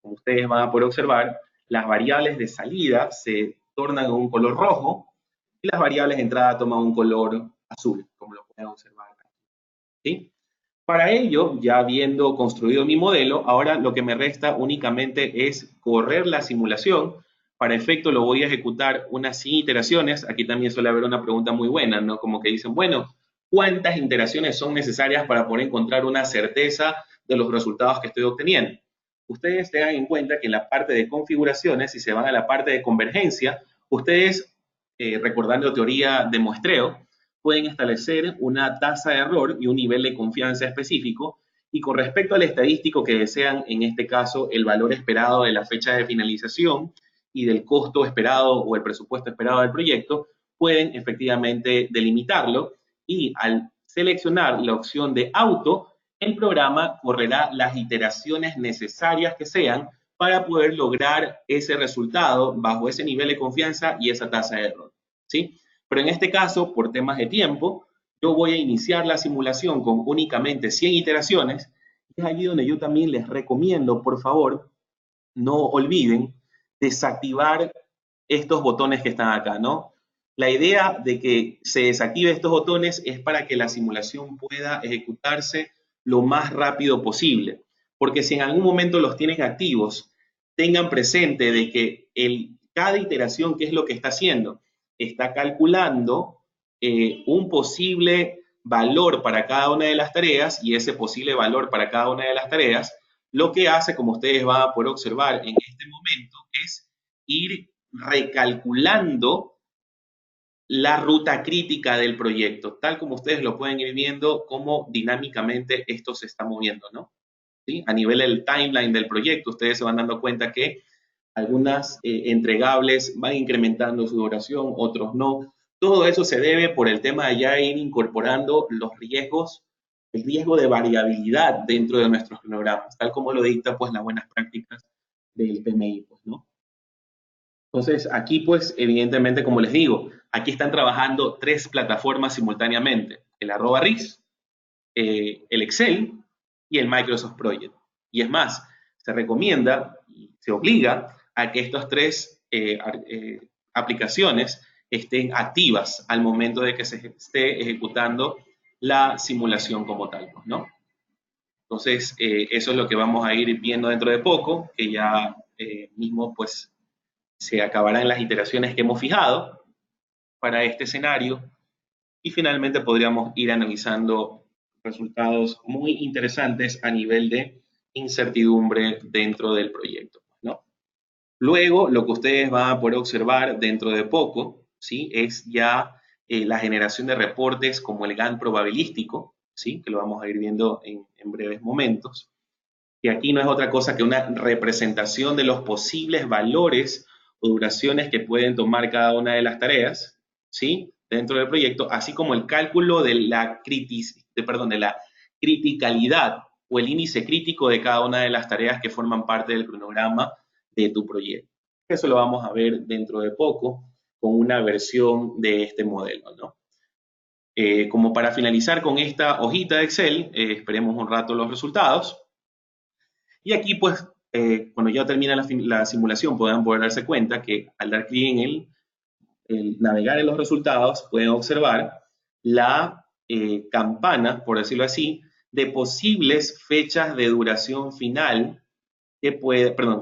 Como ustedes van a poder observar, las variables de salida se tornan en un color rojo y las variables de entrada toman un color azul, como lo pueden observar. ¿Sí? Para ello, ya habiendo construido mi modelo, ahora lo que me resta únicamente es correr la simulación. Para efecto lo voy a ejecutar unas 100 iteraciones. Aquí también suele haber una pregunta muy buena, ¿no? Como que dicen, bueno, ¿cuántas iteraciones son necesarias para poder encontrar una certeza de los resultados que estoy obteniendo? Ustedes tengan en cuenta que en la parte de configuraciones, si se van a la parte de convergencia, ustedes, recordando teoría de muestreo, pueden establecer una tasa de error y un nivel de confianza específico, y con respecto al estadístico que desean, en este caso, el valor esperado de la fecha de finalización y del costo esperado o el presupuesto esperado del proyecto, pueden efectivamente delimitarlo, y al seleccionar la opción de auto, el programa correrá las iteraciones necesarias que sean para poder lograr ese resultado bajo ese nivel de confianza y esa tasa de error, ¿sí? Pero en este caso, por temas de tiempo, yo voy a iniciar la simulación con únicamente 100 iteraciones. Y es allí donde yo también les recomiendo, por favor, no olviden desactivar estos botones que están acá, ¿no? La idea de que se desactive estos botones es para que la simulación pueda ejecutarse lo más rápido posible. Porque si en algún momento los tienen activos, tengan presente de que cada iteración, ¿qué es lo que está haciendo? Está calculando un posible valor para cada una de las tareas, y ese posible valor para cada una de las tareas lo que hace, como ustedes van a poder observar en este momento, es ir recalculando la ruta crítica del proyecto, tal como ustedes lo pueden ir viendo, cómo dinámicamente esto se está moviendo, ¿no? ¿Sí? A nivel del timeline del proyecto, ustedes se van dando cuenta que algunas entregables van incrementando su duración, otros no. Todo eso se debe por el tema de ya ir incorporando los riesgos, el riesgo de variabilidad dentro de nuestros cronogramas, tal como lo dicta pues las buenas prácticas del PMI, pues, ¿no? Entonces, aquí pues evidentemente, como les digo, aquí están trabajando tres plataformas simultáneamente, el @RIS, el Excel y el Microsoft Project. Y es más, se recomienda y se obliga a que estas tres aplicaciones estén activas al momento de que se esté ejecutando la simulación como tal, ¿no? Entonces, eso es lo que vamos a ir viendo dentro de poco, que ya mismo pues se acabarán las iteraciones que hemos fijado para este escenario, y finalmente podríamos ir analizando resultados muy interesantes a nivel de incertidumbre dentro del proyecto, ¿no? Luego, lo que ustedes van a poder observar dentro de poco, ¿sí? Es ya la generación de reportes como el GAN probabilístico, ¿sí? Que lo vamos a ir viendo en breves momentos. Y aquí no es otra cosa que una representación de los posibles valores o duraciones que pueden tomar cada una de las tareas, ¿sí? Dentro del proyecto, así como el cálculo de la criticalidad o el índice crítico de cada una de las tareas que forman parte del cronograma de tu proyecto. Eso lo vamos a ver dentro de poco con una versión de este modelo, ¿no? Como para finalizar con esta hojita de Excel, esperemos un rato los resultados. Y aquí, pues, cuando ya termina la simulación, podrán poder darse cuenta que al dar clic en el navegar en los resultados, pueden observar la campana, por decirlo así, de posibles fechas de duración final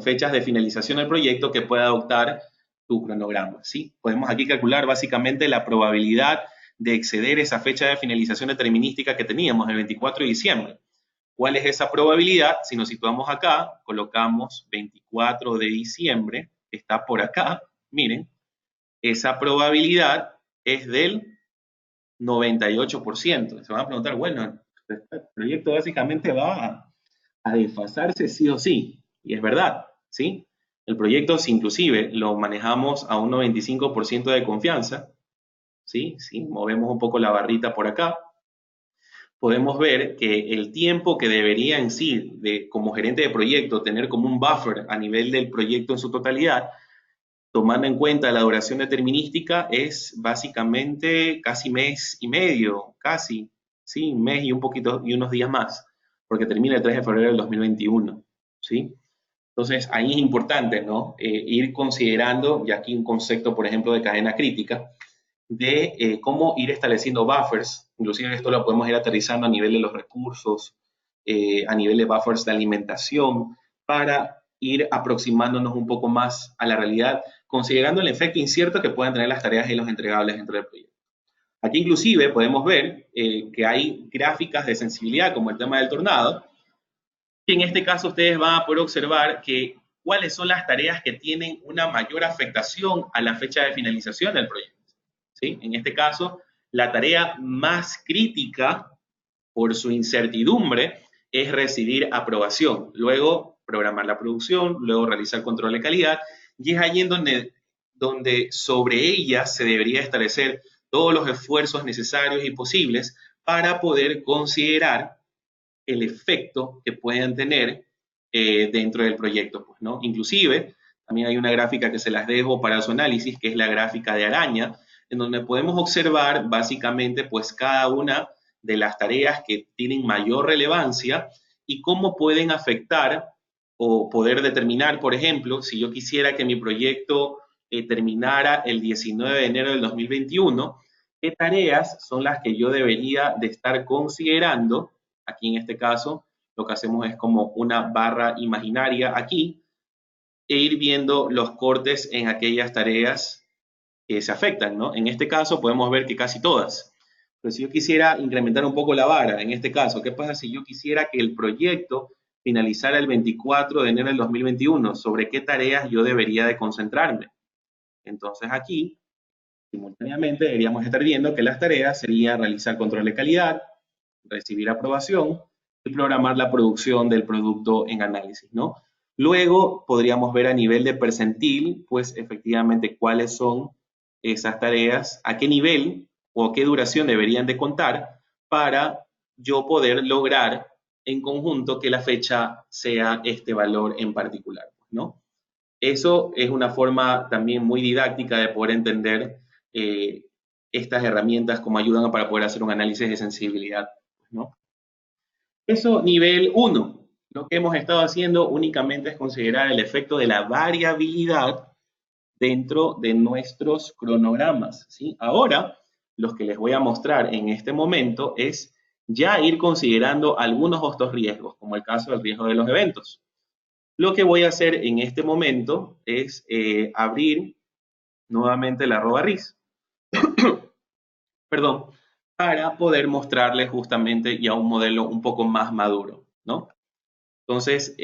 fechas de finalización del proyecto que pueda adoptar tu cronograma, ¿sí? Podemos aquí calcular básicamente la probabilidad de exceder esa fecha de finalización determinística que teníamos el 24 de diciembre. ¿Cuál es esa probabilidad? Si nos situamos acá, colocamos 24 de diciembre, está por acá, miren, esa probabilidad es del 98%. Se van a preguntar, bueno, este proyecto básicamente va a desfasarse sí o sí. Y es verdad, ¿sí? El proyecto, si inclusive lo manejamos a un 95% de confianza, ¿sí? Si movemos un poco la barrita por acá, podemos ver que el tiempo que debería en sí, como gerente de proyecto, tener como un buffer a nivel del proyecto en su totalidad, tomando en cuenta la duración determinística, es básicamente casi mes y medio, casi, ¿sí? Un mes y un poquito, y unos días más, porque termina el 3 de febrero del 2021, ¿sí? Entonces, ahí es importante, ¿no? Ir considerando, y aquí un concepto, por ejemplo, de cadena crítica, de cómo ir estableciendo buffers, inclusive esto lo podemos ir aterrizando a nivel de los recursos, a nivel de buffers de alimentación, para ir aproximándonos un poco más a la realidad, considerando el efecto incierto que puedan tener las tareas y los entregables dentro del proyecto. Aquí inclusive podemos ver que hay gráficas de sensibilidad, como el tema del tornado, que en este caso ustedes van a poder observar que cuáles son las tareas que tienen una mayor afectación a la fecha de finalización del proyecto. ¿Sí? En este caso, la tarea más crítica por su incertidumbre es recibir aprobación, luego programar la producción, luego realizar control de calidad, y es allí en donde sobre ella se debería establecer todos los esfuerzos necesarios y posibles para poder considerar el efecto que pueden tener dentro del proyecto, pues, ¿no? Inclusive, también hay una gráfica que se las dejo para su análisis, que es la gráfica de araña, en donde podemos observar básicamente pues cada una de las tareas que tienen mayor relevancia y cómo pueden afectar o poder determinar, por ejemplo, si yo quisiera que mi proyecto terminara el 19 de enero del 2021, qué tareas son las que yo debería de estar considerando. Aquí en este caso lo que hacemos es como una barra imaginaria aquí e ir viendo los cortes en aquellas tareas que se afectan, ¿no? En este caso podemos ver que casi todas. Pero si yo quisiera incrementar un poco la vara, en este caso, ¿qué pasa si yo quisiera que el proyecto finalizara el 24 de enero del 2021? ¿Sobre qué tareas yo debería de concentrarme? Entonces aquí, simultáneamente, deberíamos estar viendo que las tareas serían realizar control de calidad, recibir aprobación y programar la producción del producto en análisis, ¿no? Luego podríamos ver a nivel de percentil, pues efectivamente cuáles son esas tareas, a qué nivel o a qué duración deberían de contar para yo poder lograr en conjunto que la fecha sea este valor en particular, ¿no? Eso es una forma también muy didáctica de poder entender estas herramientas como ayudan para poder hacer un análisis de sensibilidad, ¿no? Eso nivel 1. Lo que hemos estado haciendo únicamente es considerar el efecto de la variabilidad dentro de nuestros cronogramas, ¿sí? Ahora, lo que les voy a mostrar en este momento es ya ir considerando algunos otros riesgos, como el caso del riesgo de los eventos. Lo que voy a hacer en este momento es abrir nuevamente la arroba RIS, perdón, para poder mostrarles justamente ya un modelo un poco más maduro, ¿no? Entonces,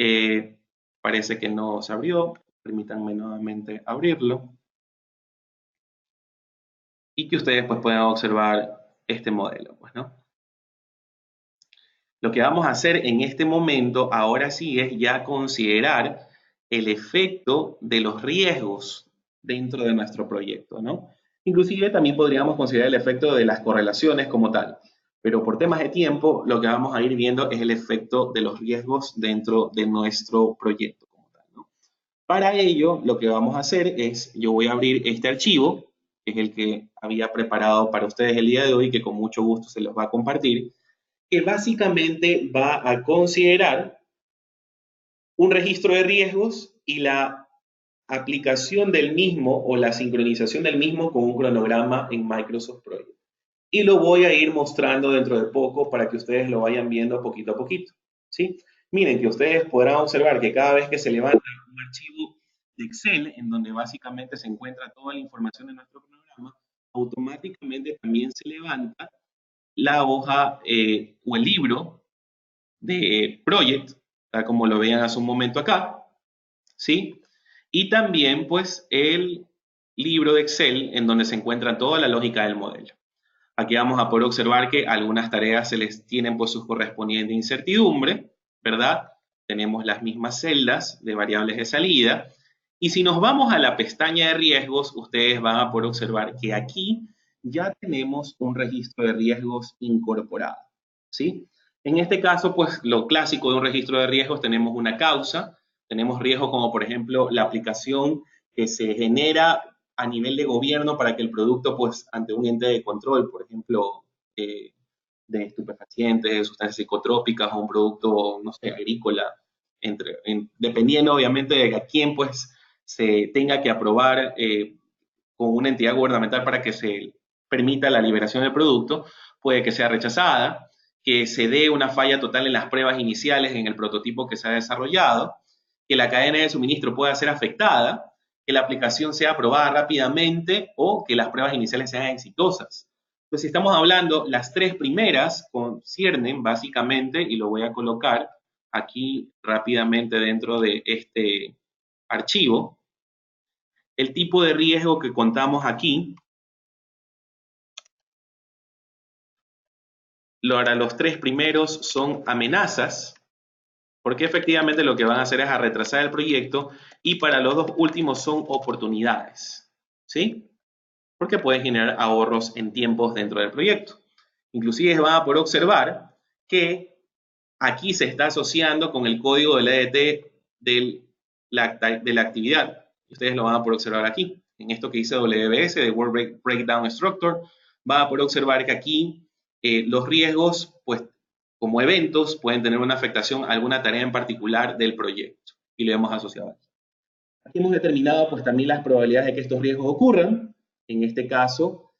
parece que no se abrió. Permítanme nuevamente abrirlo. Y que ustedes pues puedan observar este modelo, pues, ¿no? Lo que vamos a hacer en este momento, ahora sí, es ya considerar el efecto de los riesgos dentro de nuestro proyecto, ¿no? Inclusive también podríamos considerar el efecto de las correlaciones como tal, pero por temas de tiempo lo que vamos a ir viendo es el efecto de los riesgos dentro de nuestro proyecto como tal, ¿no? Para ello, lo que vamos a hacer es, yo voy a abrir este archivo, que es el que había preparado para ustedes el día de hoy, que con mucho gusto se los va a compartir, que básicamente va a considerar un registro de riesgos y la aplicación del mismo o la sincronización del mismo con un cronograma en Microsoft Project. y lo voy a ir mostrando dentro de poco para que ustedes lo vayan viendo poquito a poquito, ¿sí? Miren que ustedes podrán observar que cada vez que se levanta un archivo de Excel, en donde básicamente se encuentra toda la información de nuestro programa, automáticamente también se levanta la hoja o el libro de Project, tal como lo veían hace un momento acá, ¿sí? Y también, pues, el libro de Excel en donde se encuentra toda la lógica del modelo. Aquí vamos a poder observar que algunas tareas se les tienen pues su correspondiente incertidumbre, ¿verdad? Tenemos las mismas celdas de variables de salida. Y si nos vamos a la pestaña de riesgos, ustedes van a poder observar que aquí ya tenemos un registro de riesgos incorporado, ¿sí? En este caso, pues lo clásico de un registro de riesgos, tenemos una causa, tenemos riesgos como por ejemplo la aplicación que se genera a nivel de gobierno para que el producto, pues, ante un ente de control, por ejemplo, de estupefacientes, de sustancias psicotrópicas o un producto, no sé, agrícola, dependiendo obviamente de a quién, pues, se tenga que aprobar con una entidad gubernamental para que se permita la liberación del producto, puede que sea rechazada, que se dé una falla total en las pruebas iniciales en el prototipo que se ha desarrollado, que la cadena de suministro pueda ser afectada, que la aplicación sea aprobada rápidamente o que las pruebas iniciales sean exitosas. Entonces, si estamos hablando, las tres primeras conciernen básicamente, y lo voy a colocar aquí rápidamente dentro de este archivo, el tipo de riesgo que contamos aquí. Ahora, los tres primeros son amenazas, porque efectivamente lo que van a hacer es a retrasar el proyecto, y para los dos últimos son oportunidades, ¿sí? Porque pueden generar ahorros en tiempos dentro del proyecto. Inclusive van a poder observar que aquí se está asociando con el código del EDT de la actividad. Ustedes lo van a poder observar aquí. En esto que dice WBS, de Work Breakdown Structure, van a poder observar que aquí los riesgos, pues, como eventos, pueden tener una afectación a alguna tarea en particular del proyecto. Y lo hemos asociado aquí. Aquí hemos determinado, pues, también las probabilidades de que estos riesgos ocurran. En este caso,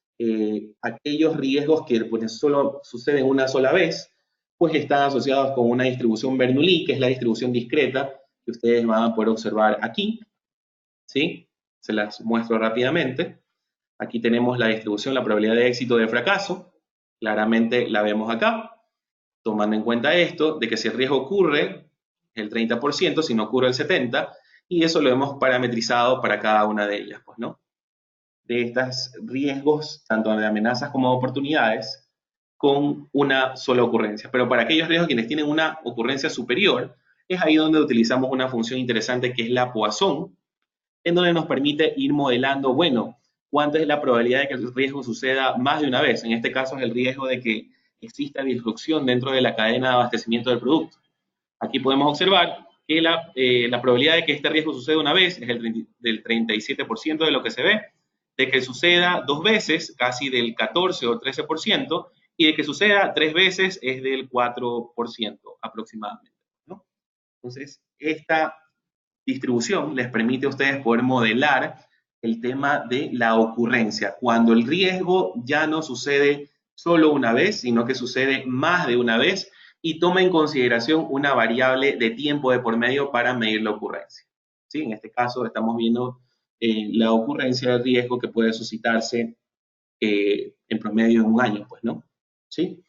aquellos riesgos que pues, solo suceden una sola vez, pues están asociados con una distribución Bernoulli, que es la distribución discreta que ustedes van a poder observar aquí, ¿sí? Se las muestro rápidamente. Aquí tenemos la distribución, la probabilidad de éxito o de fracaso. Claramente la vemos acá, tomando en cuenta esto, de que si el riesgo ocurre, el 30%, si no ocurre el 70%, y eso lo hemos parametrizado para cada una de ellas, pues, ¿no? De estos riesgos, tanto de amenazas como de oportunidades, con una sola ocurrencia. Pero para aquellos riesgos quienes tienen una ocurrencia superior, es ahí donde utilizamos una función interesante que es la Poisson, en donde nos permite ir modelando, bueno, cuánta es la probabilidad de que el riesgo suceda más de una vez. En este caso es el riesgo de que exista disrupción dentro de la cadena de abastecimiento del producto. Aquí podemos observar que la probabilidad de que este riesgo suceda una vez es del 37% de lo que se ve, de que suceda dos veces casi del 14 o 13%, y de que suceda tres veces es del 4% aproximadamente, ¿no? Entonces, esta distribución les permite a ustedes poder modelar el tema de la ocurrencia, cuando el riesgo ya no sucede solo una vez, sino que sucede más de una vez, y toma en consideración una variable de tiempo de por medio para medir la ocurrencia. ¿Sí? En este caso estamos viendo la ocurrencia de riesgo que puede suscitarse en promedio en un año, pues, ¿no? ¿Sí?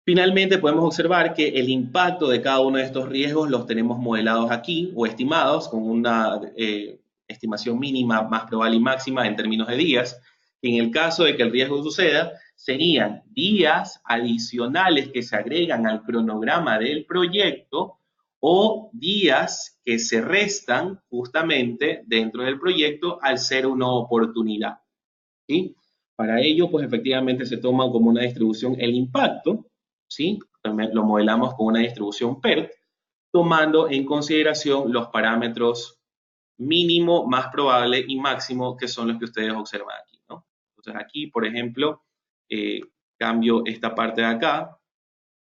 Finalmente, podemos observar que el impacto de cada uno de estos riesgos los tenemos modelados aquí o estimados con una estimación mínima, más probable y máxima en términos de días. En el caso de que el riesgo suceda, serían días adicionales que se agregan al cronograma del proyecto o días que se restan justamente dentro del proyecto al ser una oportunidad, ¿sí? Para ello, pues efectivamente se toma como una distribución el impacto, ¿sí? También lo modelamos con una distribución PERT, tomando en consideración los parámetros mínimo, más probable y máximo, que son los que ustedes observan aquí, ¿no? Entonces aquí, por ejemplo, cambio esta parte de acá,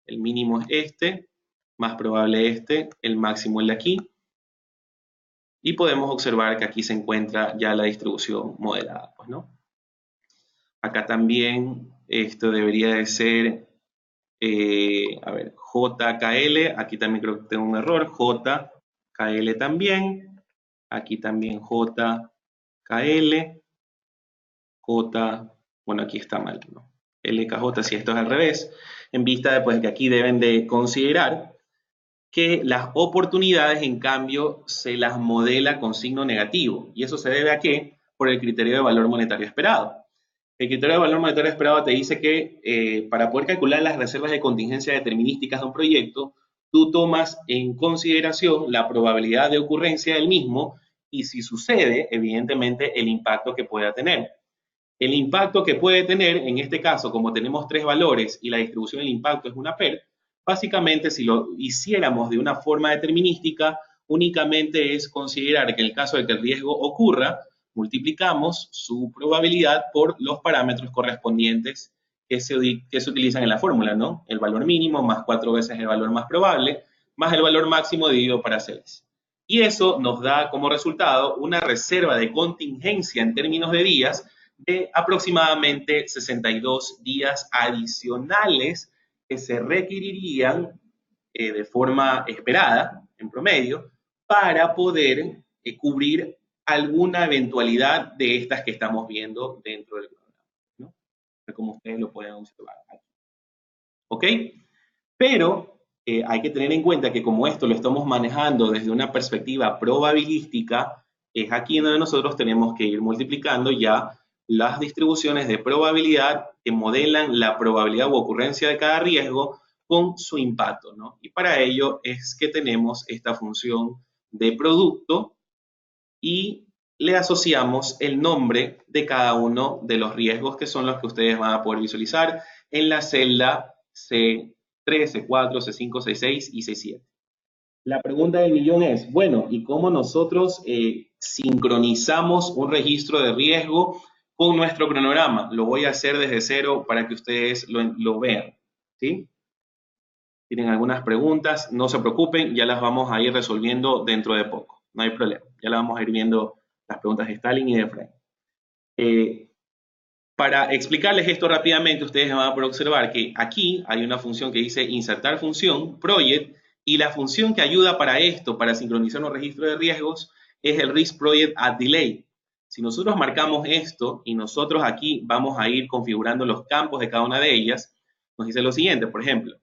el mínimo es este, más probable este, el máximo el de aquí, y podemos observar que aquí se encuentra ya la distribución modelada, pues, ¿no? Acá también Esto debería de ser, a ver, JKL, aquí también creo que tengo un error, JKL también, aquí también JKL, bueno, aquí está mal, ¿no? LKJ, si esto es al revés, en vista de pues, que aquí deben de considerar que las oportunidades, en cambio, se las modela con signo negativo. ¿Y eso se debe a qué? Por el criterio de valor monetario esperado. El criterio de valor monetario esperado te dice que para poder calcular las reservas de contingencia determinísticas de un proyecto, tú tomas en consideración la probabilidad de ocurrencia del mismo y si sucede, evidentemente, el impacto que pueda tener. El impacto que puede tener, en este caso, como tenemos tres valores y la distribución del impacto es una PER, básicamente si lo hiciéramos de una forma determinística, únicamente es considerar que en el caso de que el riesgo ocurra, multiplicamos su probabilidad por los parámetros correspondientes que se utilizan en la fórmula, ¿no? El valor mínimo más 4 veces el valor más probable, más el valor máximo dividido para 6. Y eso nos da como resultado una reserva de contingencia en términos de días de aproximadamente 62 días adicionales que se requerirían de forma esperada, en promedio, para poder cubrir alguna eventualidad de estas que estamos viendo dentro del programa, ¿no? Como ustedes lo pueden observar aquí. ¿Ok? Pero hay que tener en cuenta que como esto lo estamos manejando desde una perspectiva probabilística, es aquí donde nosotros tenemos que ir multiplicando ya las distribuciones de probabilidad que modelan la probabilidad u ocurrencia de cada riesgo con su impacto, ¿no? Y para ello es que tenemos esta función de producto y le asociamos el nombre de cada uno de los riesgos que son los que ustedes van a poder visualizar en la celda C3, C4, C5, C6 y C7. La pregunta del millón es, bueno, ¿y cómo nosotros sincronizamos un registro de riesgo con nuestro cronograma? Lo voy a hacer desde cero para que ustedes lo vean, ¿sí? Tienen algunas preguntas, no se preocupen, ya las vamos a ir resolviendo dentro de poco, no hay problema. Ya las vamos a ir viendo las preguntas de Stalin y de Frank. Para explicarles esto rápidamente, ustedes van a poder observar que aquí hay una función que dice insertar función, project, y la función que ayuda para esto, para sincronizar un registro de riesgos, es el risk project at delay. Si nosotros marcamos esto y nosotros aquí vamos a ir configurando los campos de cada una de ellas, nos dice lo siguiente, por ejemplo,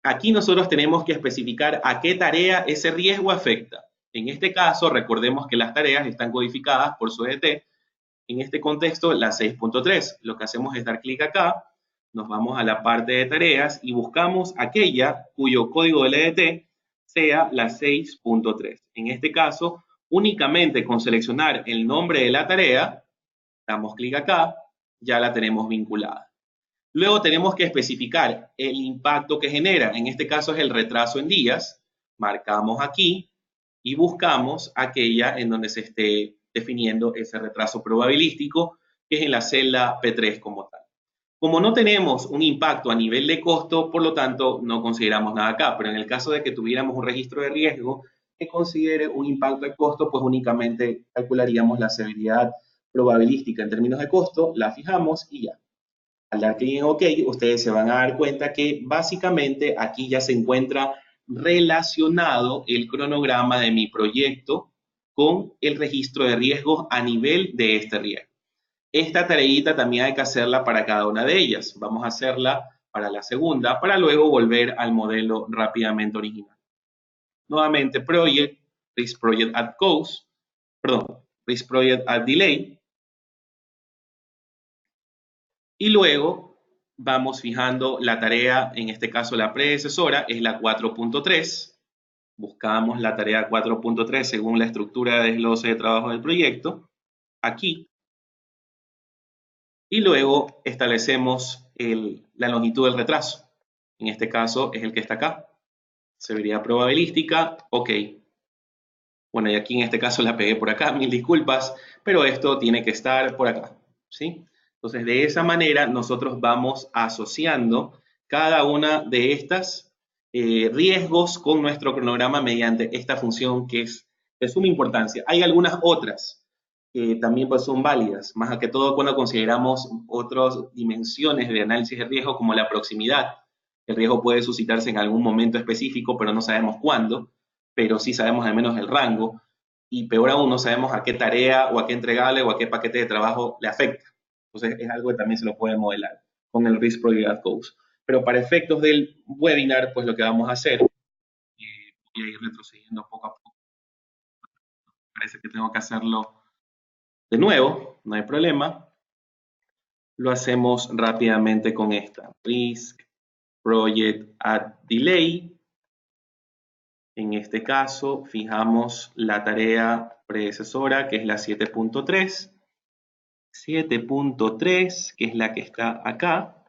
aquí nosotros tenemos que especificar a qué tarea ese riesgo afecta. En este caso, recordemos que las tareas están codificadas por su EDT. En este contexto, la 6.3. Lo que hacemos es dar clic acá, nos vamos a la parte de tareas y buscamos aquella cuyo código del EDT sea la 6.3. En este caso, únicamente con seleccionar el nombre de la tarea, damos clic acá, ya la tenemos vinculada. Luego tenemos que especificar el impacto que genera, en este caso es el retraso en días, marcamos aquí y buscamos aquella en donde se esté definiendo ese retraso probabilístico, que es en la celda P3 como tal. Como no tenemos un impacto a nivel de costo, por lo tanto no consideramos nada acá, pero en el caso de que tuviéramos un registro de riesgo que considere un impacto de costo, pues únicamente calcularíamos la severidad probabilística en términos de costo, la fijamos y ya. Al dar clic en OK, ustedes se van a dar cuenta que básicamente aquí ya se encuentra relacionado el cronograma de mi proyecto con el registro de riesgos a nivel de este riesgo. Esta tareita también hay que hacerla para cada una de ellas. Vamos a hacerla para la segunda, para luego volver al modelo rápidamente original. Nuevamente, Project, Risk Project at Cost, perdón, Risk Project at Delay. Y luego vamos fijando la tarea, en este caso la predecesora, es la 4.3. Buscamos la tarea 4.3 según la estructura de desglose de trabajo del proyecto, aquí. Y luego establecemos la longitud del retraso. En este caso es el que está acá. Severidad probabilística, ok. Bueno, y aquí en este caso la pegué por acá, mil disculpas, pero esto tiene que estar por acá, ¿sí? Entonces, de esa manera nosotros vamos asociando cada una de estas riesgos con nuestro cronograma mediante esta función que es de suma importancia. Hay algunas otras, también pues son válidas, más que todo cuando consideramos otras dimensiones de análisis de riesgo como la proximidad. El riesgo puede suscitarse en algún momento específico, pero no sabemos cuándo, pero sí sabemos al menos el rango, y peor aún, no sabemos a qué tarea o a qué entregable o a qué paquete de trabajo le afecta. Entonces es algo que también se lo puede modelar con el Risk Probability Goals. Pero para efectos del webinar, pues lo que vamos a hacer, voy a ir retrocediendo poco a poco. Parece que tengo que hacerlo de nuevo, no hay problema. Lo hacemos rápidamente con esta. Risk Project Add Delay. En este caso, fijamos la tarea predecesora, que es la 7.3. 7.3, que es la que está acá.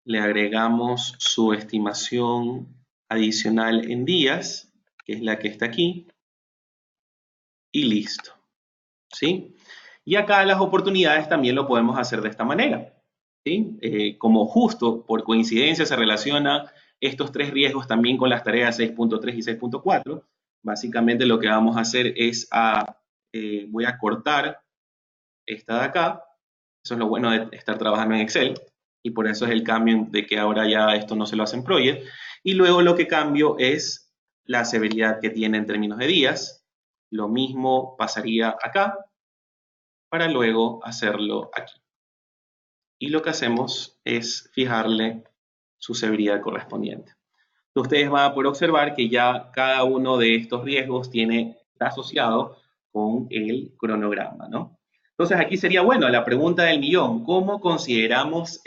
Le agregamos su estimación adicional en días, que es la que está aquí. Y listo. ¿Sí? Y acá las oportunidades también lo podemos hacer de esta manera. ¿Sí? Como justo por coincidencia se relaciona estos tres riesgos también con las tareas 6.3 y 6.4, básicamente lo que vamos a hacer es voy a cortar esta de acá. Eso es lo bueno de estar trabajando en Excel, y por eso es el cambio de que ahora ya esto no se lo hace en Project. Y luego lo que cambio es la severidad que tiene en términos de días. Lo mismo pasaría acá, para luego hacerlo aquí. Y lo que hacemos es fijarle su severidad correspondiente. Ustedes van a poder observar que ya cada uno de estos riesgos está asociado con el cronograma, ¿no? Entonces aquí sería, bueno, la pregunta del millón: ¿cómo consideramos,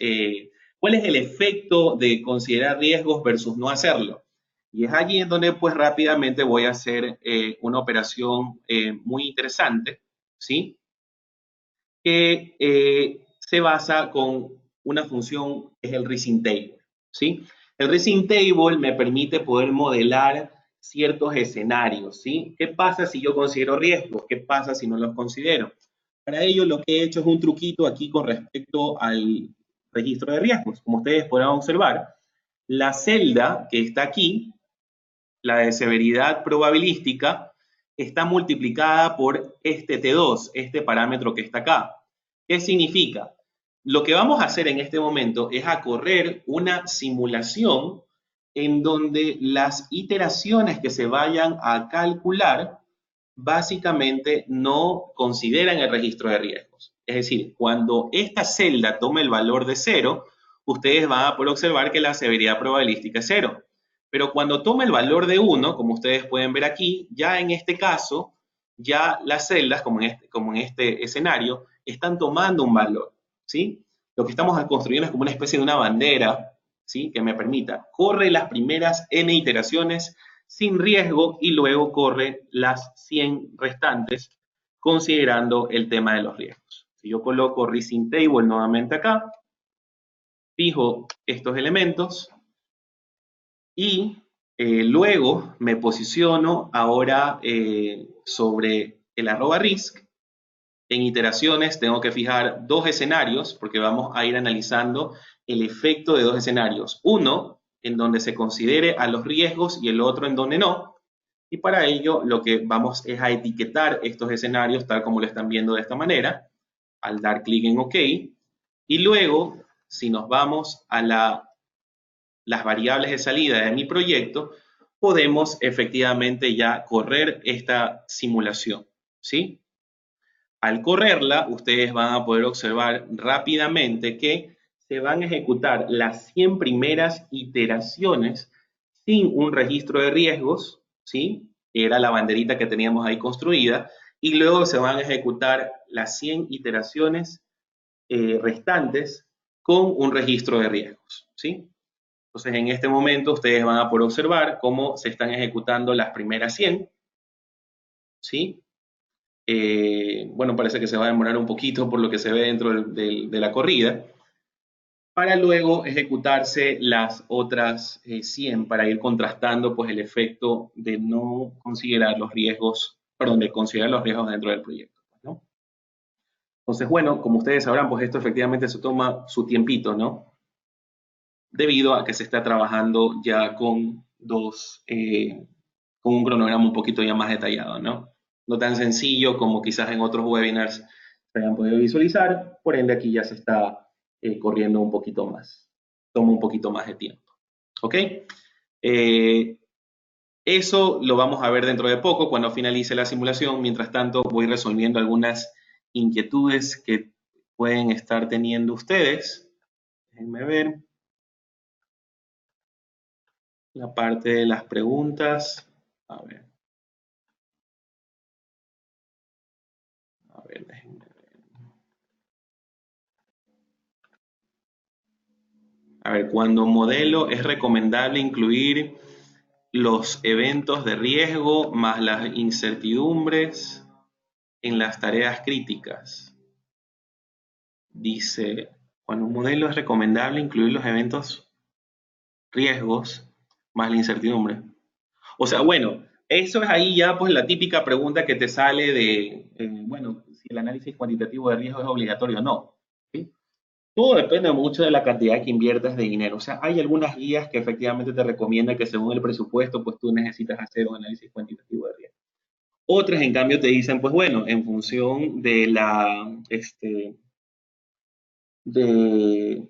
cuál es el efecto de considerar riesgos versus no hacerlo? Y es allí en donde pues rápidamente voy a hacer una operación muy interesante, ¿sí? Que se basa con una función que es el Rising Table, ¿sí? El Rising Table me permite poder modelar ciertos escenarios, ¿sí? ¿Qué pasa si yo considero riesgos? ¿Qué pasa si no los considero? Para ello lo que he hecho es un truquito aquí con respecto al registro de riesgos. Como ustedes podrán observar, la celda que está aquí, la de severidad probabilística, está multiplicada por este T2, este parámetro que está acá. ¿Qué significa? Lo que vamos a hacer en este momento es a correr una simulación en donde las iteraciones que se vayan a calcular básicamente no consideran el registro de riesgos. Es decir, cuando esta celda tome el valor de 0, ustedes van a poder observar que la severidad probabilística es 0. Pero cuando tome el valor de 1, como ustedes pueden ver aquí, ya en este caso, ya las celdas, como en este escenario, están tomando un valor, ¿sí? Lo que estamos construyendo es como una especie de una bandera, ¿sí? Que me permita, corre las primeras n iteraciones sin riesgo y luego corre las 100 restantes considerando el tema de los riesgos. Si yo coloco Rising Table nuevamente acá, fijo estos elementos y luego me posiciono ahora sobre el @risk. En iteraciones tengo que fijar dos escenarios porque vamos a ir analizando el efecto de dos escenarios. Uno en donde se considere a los riesgos y el otro en donde no. Y para ello lo que vamos es a etiquetar estos escenarios tal como lo están viendo de esta manera, al dar clic en OK. Y luego, si nos vamos a las variables de salida de mi proyecto, podemos efectivamente ya correr esta simulación, ¿sí? Al correrla, ustedes van a poder observar rápidamente que se van a ejecutar las 100 primeras iteraciones sin un registro de riesgos, ¿sí? Era la banderita que teníamos ahí construida, y luego se van a ejecutar las 100 iteraciones restantes con un registro de riesgos, ¿sí? Entonces, en este momento, ustedes van a poder observar cómo se están ejecutando las primeras 100, ¿sí? Bueno, parece que se va a demorar un poquito por lo que se ve dentro de la corrida, para luego ejecutarse las otras 100 para ir contrastando pues el efecto de no considerar los riesgos, perdón, de considerar los riesgos dentro del proyecto, ¿no? Entonces, bueno, como ustedes sabrán, pues esto efectivamente se toma su tiempito, ¿no? Debido a que se está trabajando ya con con un cronograma un poquito ya más detallado, ¿no? no tan sencillo como quizás en otros webinars se hayan podido visualizar, por ende aquí ya se está corriendo un poquito más, toma un poquito más de tiempo. ¿Ok? Eso lo vamos a ver dentro de poco cuando finalice la simulación. Mientras tanto, voy resolviendo algunas inquietudes que pueden estar teniendo ustedes. Déjenme ver la parte de las preguntas. A ver, déjenme ver. A ver, cuando modelo es recomendable incluir los eventos de riesgo más las incertidumbres en las tareas críticas. Dice, cuando un modelo es recomendable incluir los eventos riesgos más la incertidumbre. O sea, bueno, eso es ahí ya pues la típica pregunta que te sale de, bueno, si el análisis cuantitativo de riesgo es obligatorio o no. ¿Sí? Todo depende mucho de la cantidad que inviertas de dinero. O sea, hay algunas guías que efectivamente te recomiendan que según el presupuesto, pues tú necesitas hacer un análisis cuantitativo de riesgo. Otras, en cambio, te dicen, pues bueno, en función de de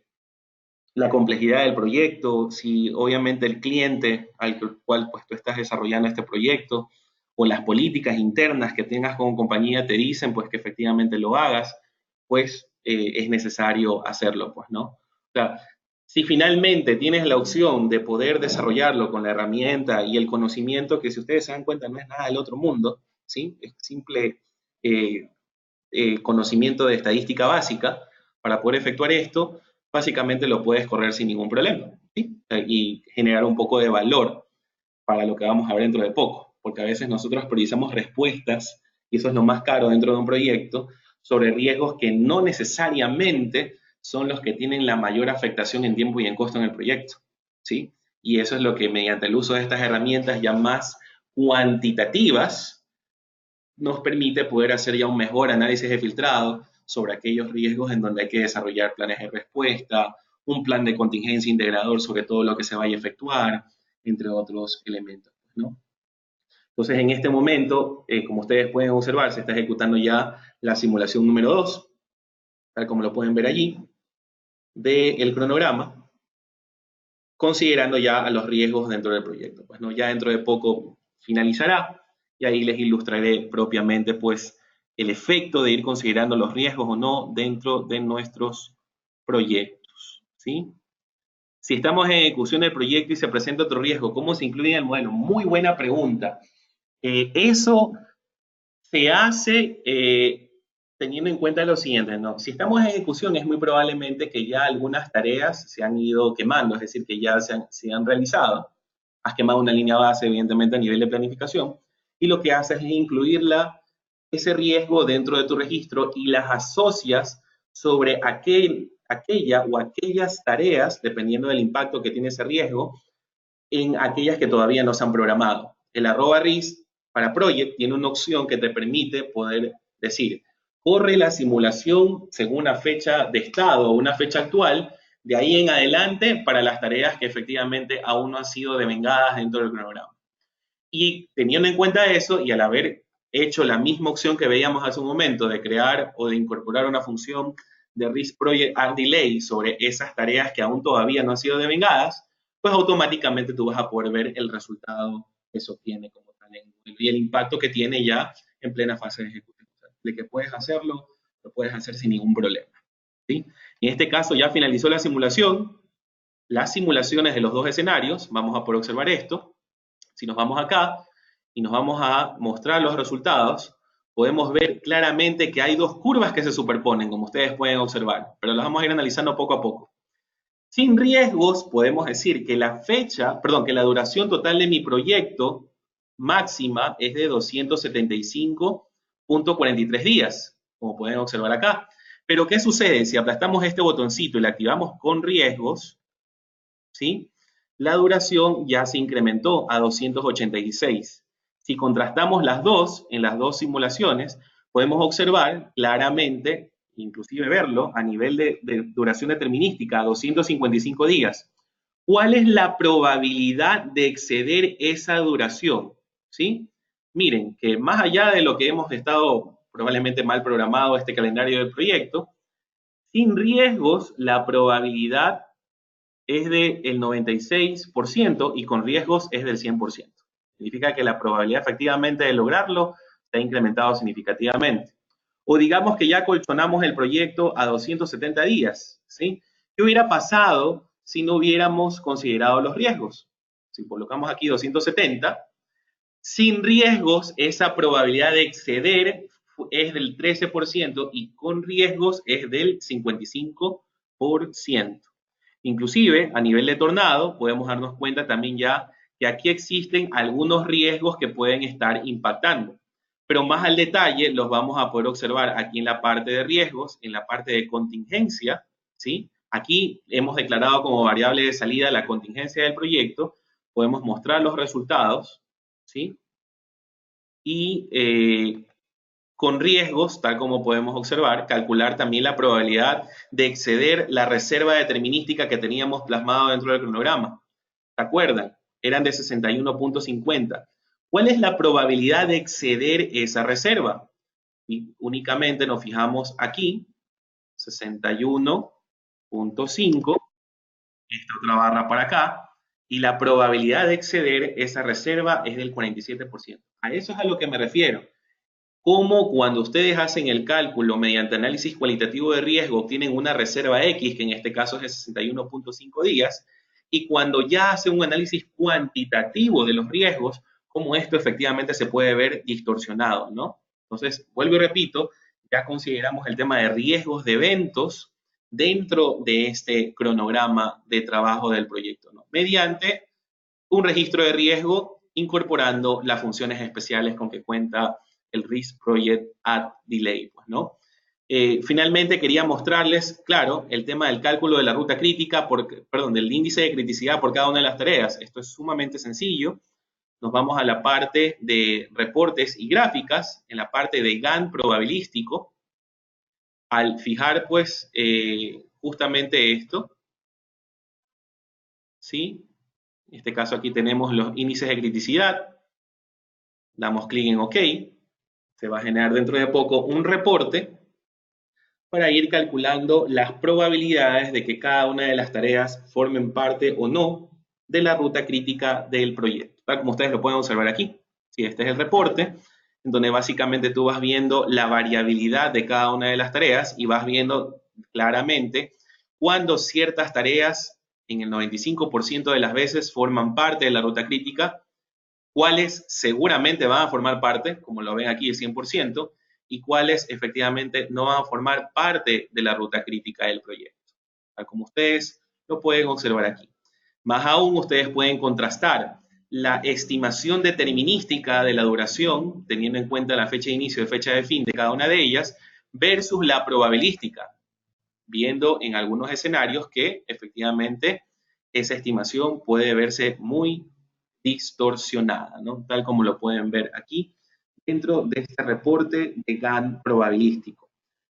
la complejidad del proyecto, si obviamente el cliente al cual pues, tú estás desarrollando este proyecto o las políticas internas que tengas como compañía te dicen pues que efectivamente lo hagas, pues es necesario hacerlo, pues, ¿no? O sea, si finalmente tienes la opción de poder desarrollarlo con la herramienta y el conocimiento que si ustedes se dan cuenta no es nada del otro mundo, ¿sí? Es simple eh, conocimiento de estadística básica para poder efectuar esto, básicamente lo puedes correr sin ningún problema, ¿sí? Y generar un poco de valor para lo que vamos a ver dentro de poco, porque a veces nosotros priorizamos respuestas, y eso es lo más caro dentro de un proyecto, sobre riesgos que no necesariamente son los que tienen la mayor afectación en tiempo y en costo en el proyecto, ¿sí? Y eso es lo que mediante el uso de estas herramientas ya más cuantitativas, nos permite poder hacer ya un mejor análisis de filtrado sobre aquellos riesgos en donde hay que desarrollar planes de respuesta, un plan de contingencia integrador sobre todo lo que se vaya a efectuar, entre otros elementos, ¿no? Entonces, en este momento, como ustedes pueden observar, se está ejecutando ya la simulación número 2, tal como lo pueden ver allí, del cronograma, considerando ya a los riesgos dentro del proyecto. Pues no, ya dentro de poco finalizará y ahí les ilustraré propiamente pues el efecto de ir considerando los riesgos o no dentro de nuestros proyectos, ¿sí? Si estamos en ejecución del proyecto y se presenta otro riesgo, ¿cómo se incluye en el modelo? Muy buena pregunta. Eso se hace teniendo en cuenta lo siguiente, ¿no? Si estamos en ejecución es muy probablemente que ya algunas tareas se han ido quemando, es decir, que ya se han realizado. Has quemado una línea base, evidentemente, a nivel de planificación, y lo que haces es incluirla, ese riesgo dentro de tu registro y las asocias sobre aquella o aquellas tareas, dependiendo del impacto que tiene ese riesgo, en aquellas que todavía no se han programado. El @RIS para Project tiene una opción que te permite poder decir, corre la simulación según una fecha de estado o una fecha actual, de ahí en adelante para las tareas que efectivamente aún no han sido devengadas dentro del cronograma. Y teniendo en cuenta eso y al haber hecho la misma opción que veíamos hace un momento de crear o de incorporar una función de RIS Project Add Delay sobre esas tareas que aún todavía no han sido devengadas, pues automáticamente tú vas a poder ver el resultado que eso tiene como tal y el impacto que tiene ya en plena fase de ejecución. O sea, de que puedes hacerlo, lo puedes hacer sin ningún problema, ¿sí? En este caso ya finalizó la simulación, las simulaciones de los dos escenarios, vamos a poder observar esto. Si nos vamos acá y nos vamos a mostrar los resultados, podemos ver claramente que hay dos curvas que se superponen, como ustedes pueden observar, pero las vamos a ir analizando poco a poco. Sin riesgos, podemos decir que que la duración total de mi proyecto máxima es de 275.43 días, como pueden observar acá. Pero, ¿qué sucede? Si aplastamos este botoncito y le activamos con riesgos, ¿sí? La duración ya se incrementó a 286. Si contrastamos las dos, en las dos simulaciones, podemos observar claramente, inclusive verlo, a nivel de duración determinística, a 255 días. ¿Cuál es la probabilidad de exceder esa duración? ¿Sí? miren que más allá de lo que hemos estado probablemente mal programado este calendario del proyecto, sin riesgos la probabilidad es del 96% y con riesgos es del 100%. Significa que la probabilidad efectivamente de lograrlo se ha incrementado significativamente. O digamos que ya colchonamos el proyecto a 270 días, ¿sí? ¿Qué hubiera pasado si no hubiéramos considerado los riesgos? Si colocamos aquí 270, sin riesgos esa probabilidad de exceder es del 13% y con riesgos es del 55%. Inclusive, a nivel de tornado, podemos darnos cuenta también ya que aquí existen algunos riesgos que pueden estar impactando. Pero más al detalle los vamos a poder observar aquí en la parte de riesgos, en la parte de contingencia, ¿sí? Aquí hemos declarado como variable de salida la contingencia del proyecto, podemos mostrar los resultados, ¿sí? Y con riesgos, tal como podemos observar, calcular también la probabilidad de exceder la reserva determinística que teníamos plasmado dentro del cronograma. ¿Se acuerdan? Eran de 61.50. ¿Cuál es la probabilidad de exceder esa reserva? Y únicamente nos fijamos aquí, 61.5, esta otra barra para acá, y la probabilidad de exceder esa reserva es del 47%. A eso es a lo que me refiero. Como cuando ustedes hacen el cálculo mediante análisis cualitativo de riesgo obtienen una reserva X, que en este caso es de 61.5 días, y cuando ya hacen un análisis cuantitativo de los riesgos, como esto efectivamente se puede ver distorsionado, ¿no? Entonces, vuelvo y repito, ya consideramos el tema de riesgos de eventos dentro de este cronograma de trabajo del proyecto, ¿no? Mediante un registro de riesgo incorporando las funciones especiales con que cuenta el Risk Project at Delay, pues, ¿no? Finalmente quería mostrarles, claro, el tema del cálculo de la ruta crítica, del índice de criticidad por cada una de las tareas. Esto es sumamente sencillo. Nos vamos a la parte de reportes y gráficas, en la parte de GAN probabilístico. Al fijar, pues, justamente esto, ¿sí? En este caso aquí tenemos los índices de criticidad. Damos clic en OK. Se va a generar dentro de poco un reporte para ir calculando las probabilidades de que cada una de las tareas formen parte o no de la ruta crítica del proyecto. Tal como ustedes lo pueden observar aquí. Sí, este es el reporte, en donde básicamente tú vas viendo la variabilidad de cada una de las tareas y vas viendo claramente cuando ciertas tareas, en el 95% de las veces, forman parte de la ruta crítica, cuáles seguramente van a formar parte, como lo ven aquí, el 100%, y cuáles efectivamente no van a formar parte de la ruta crítica del proyecto, tal como ustedes lo pueden observar aquí. Más aún, ustedes pueden contrastar la estimación determinística de la duración, teniendo en cuenta la fecha de inicio y fecha de fin de cada una de ellas, versus la probabilística, viendo en algunos escenarios que efectivamente esa estimación puede verse muy distorsionada, ¿no? Tal como lo pueden ver aquí dentro de este reporte de GAN probabilístico.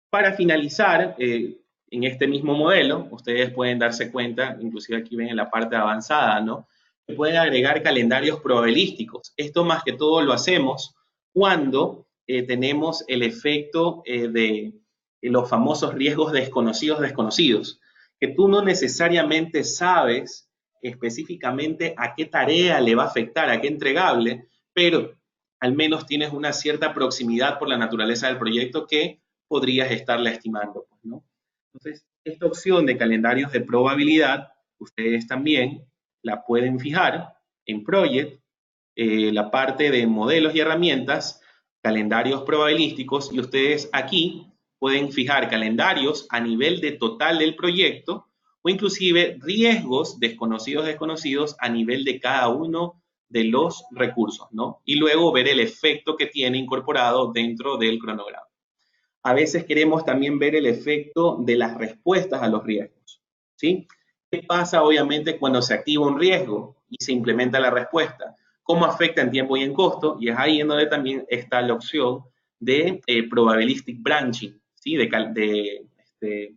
Para finalizar, en este mismo modelo, ustedes pueden darse cuenta, inclusive aquí ven en la parte avanzada, ¿no? Que pueden agregar calendarios probabilísticos. Esto más que todo lo hacemos cuando tenemos el efecto de los famosos riesgos desconocidos, que tú no necesariamente sabes específicamente a qué tarea le va a afectar, a qué entregable, pero al menos tienes una cierta proximidad por la naturaleza del proyecto que podrías estarla estimando, pues, ¿no? Entonces, esta opción de calendarios de probabilidad, ustedes también la pueden fijar en Project, la parte de modelos y herramientas, calendarios probabilísticos, y ustedes aquí pueden fijar calendarios a nivel de total del proyecto o inclusive riesgos desconocidos a nivel de cada uno de los recursos, ¿no? Y luego ver el efecto que tiene incorporado dentro del cronograma. A veces queremos también ver el efecto de las respuestas a los riesgos, ¿sí? ¿Qué pasa obviamente cuando se activa un riesgo y se implementa la respuesta? ¿Cómo afecta en tiempo y en costo? Y es ahí en donde también está la opción de probabilistic branching, ¿sí? De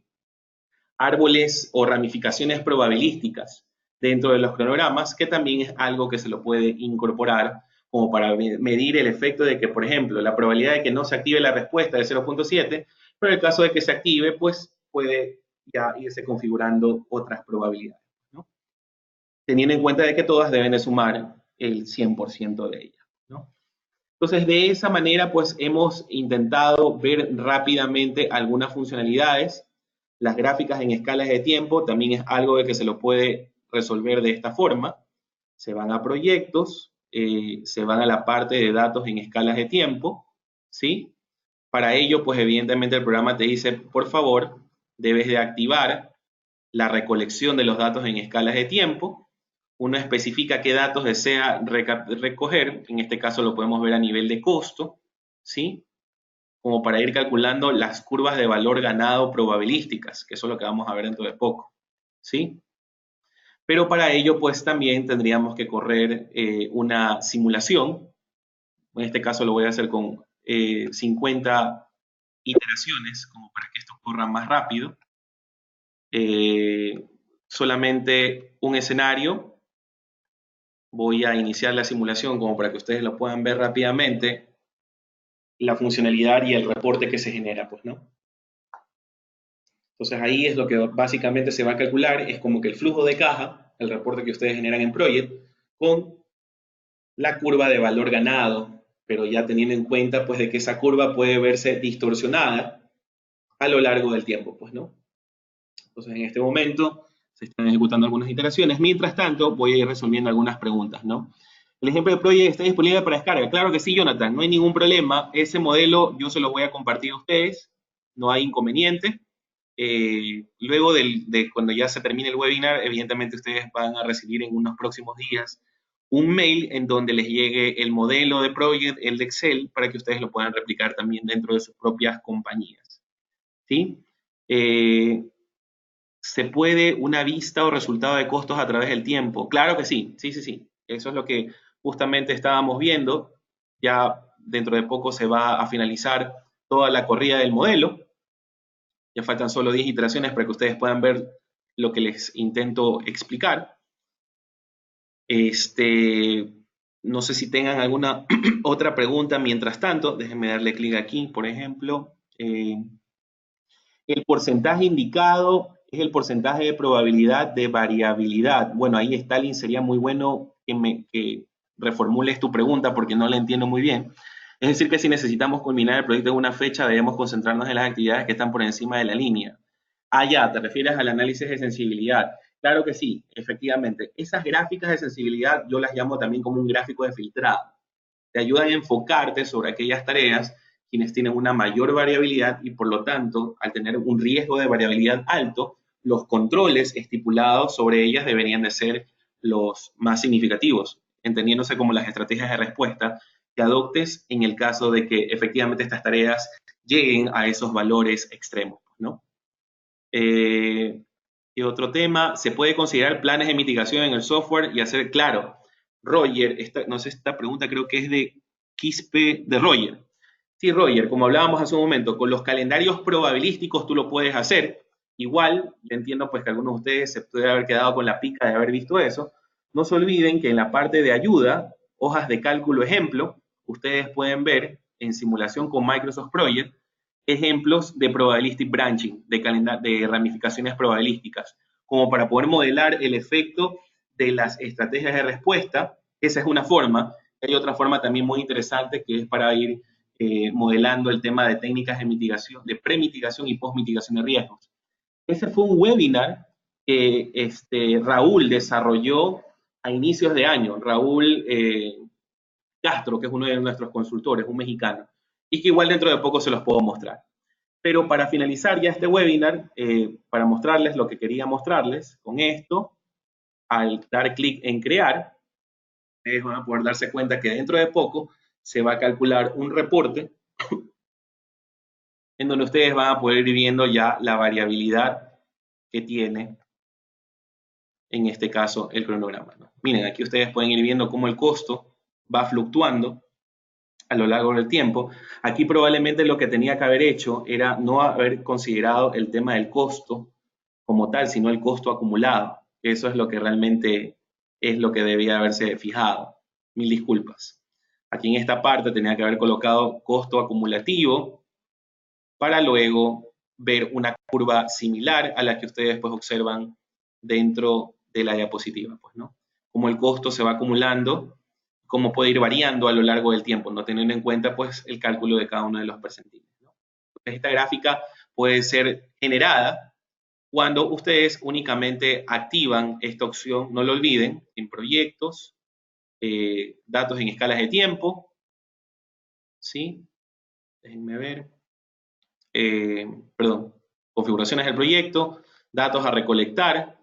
árboles o ramificaciones probabilísticas dentro de los cronogramas, que también es algo que se lo puede incorporar como para medir el efecto de que, por ejemplo, la probabilidad de que no se active la respuesta es 0.7, pero en el caso de que se active, pues puede ya irse configurando otras probabilidades, ¿no? Teniendo en cuenta de que todas deben de sumar el 100% de ellas, ¿no? Entonces, de esa manera, pues hemos intentado ver rápidamente algunas funcionalidades. Las gráficas en escalas de tiempo también es algo de que se lo puede resolver de esta forma. Se van a proyectos, se van a la parte de datos en escalas de tiempo, ¿sí? Para ello, pues evidentemente el programa te dice, por favor, debes de activar la recolección de los datos en escalas de tiempo. Uno especifica qué datos desea recoger, en este caso lo podemos ver a nivel de costo, ¿sí? Como para ir calculando las curvas de valor ganado probabilísticas, que eso es lo que vamos a ver dentro de poco, ¿sí? Pero para ello, pues también tendríamos que correr una simulación. En este caso lo voy a hacer con 50 iteraciones, como para que esto corra más rápido. Solamente un escenario. Voy a iniciar la simulación como para que ustedes lo puedan ver rápidamente, la funcionalidad y el reporte que se genera, pues, ¿no? Entonces ahí es lo que básicamente se va a calcular, es como que el flujo de caja, el reporte que ustedes generan en Project, con la curva de valor ganado, pero ya teniendo en cuenta pues de que esa curva puede verse distorsionada a lo largo del tiempo, pues, ¿no? Entonces en este momento se están ejecutando algunas iteraciones. Mientras tanto, voy a ir resolviendo algunas preguntas, ¿no? El ejemplo de Project está disponible para descarga. Claro que sí, Jonathan, no hay ningún problema. Ese modelo yo se lo voy a compartir a ustedes, no hay inconveniente. Luego de cuando ya se termine el webinar, evidentemente ustedes van a recibir en unos próximos días un mail en donde les llegue el modelo de Project, el de Excel, para que ustedes lo puedan replicar también dentro de sus propias compañías, ¿sí? ¿Se puede una vista o resultado de costos a través del tiempo? Claro que sí, sí, sí, sí. Eso es lo que justamente estábamos viendo. Ya dentro de poco se va a finalizar toda la corrida del modelo. Ya faltan solo 10 iteraciones para que ustedes puedan ver lo que les intento explicar. No sé si tengan alguna otra pregunta mientras tanto. Déjenme darle clic aquí, por ejemplo. El porcentaje indicado es el porcentaje de probabilidad de variabilidad. Bueno, ahí Stalin, sería muy bueno que reformules tu pregunta porque no la entiendo muy bien. Es decir, que si necesitamos culminar el proyecto en una fecha, debemos concentrarnos en las actividades que están por encima de la línea. Ah, ya, te refieres al análisis de sensibilidad. Claro que sí, efectivamente. Esas gráficas de sensibilidad yo las llamo también como un gráfico de filtrado. Te ayudan a enfocarte sobre aquellas tareas quienes tienen una mayor variabilidad y por lo tanto, al tener un riesgo de variabilidad alto, los controles estipulados sobre ellas deberían de ser los más significativos, entendiéndose como las estrategias de respuesta que adoptes en el caso de que efectivamente estas tareas lleguen a esos valores extremos, ¿no? Y otro tema, ¿se puede considerar planes de mitigación en el software y hacer, claro, Roger, no sé, esta pregunta creo que es de Quispe, de Roger. Sí, Roger, como hablábamos hace un momento, con los calendarios probabilísticos tú lo puedes hacer. Igual, yo entiendo pues que algunos de ustedes se pueden haber quedado con la pica de haber visto eso. No se olviden que en la parte de ayuda, hojas de cálculo ejemplo, ustedes pueden ver en simulación con Microsoft Project ejemplos de probabilistic branching, de ramificaciones probabilísticas, como para poder modelar el efecto de las estrategias de respuesta. Esa es una forma. Hay otra forma también muy interesante que es para ir modelando el tema de técnicas de mitigación, de premitigación y postmitigación de riesgos. Ese fue un webinar que Raúl desarrolló a inicios de año. Raúl Castro, que es uno de nuestros consultores, un mexicano, y que igual dentro de poco se los puedo mostrar. Pero para finalizar ya este webinar, para mostrarles lo que quería mostrarles con esto, al dar clic en crear, ustedes van a poder darse cuenta que dentro de poco se va a calcular un reporte en donde ustedes van a poder ir viendo ya la variabilidad que tiene, en este caso, el cronograma, ¿no? Miren, aquí ustedes pueden ir viendo cómo el costo va fluctuando a lo largo del tiempo. Aquí probablemente lo que tenía que haber hecho era no haber considerado el tema del costo como tal, sino el costo acumulado. Eso es lo que realmente es lo que debía haberse fijado. Mil disculpas. Aquí en esta parte tenía que haber colocado costo acumulativo para luego ver una curva similar a la que ustedes pues observan dentro de la diapositiva, pues, ¿no? Cómo el costo se va acumulando, cómo puede ir variando a lo largo del tiempo, no teniendo en cuenta pues el cálculo de cada uno de los percentiles, ¿no? Entonces, esta gráfica puede ser generada cuando ustedes únicamente activan esta opción, no lo olviden, en proyectos, datos en escalas de tiempo, ¿sí? Déjenme ver. Perdón, configuraciones del proyecto, datos a recolectar,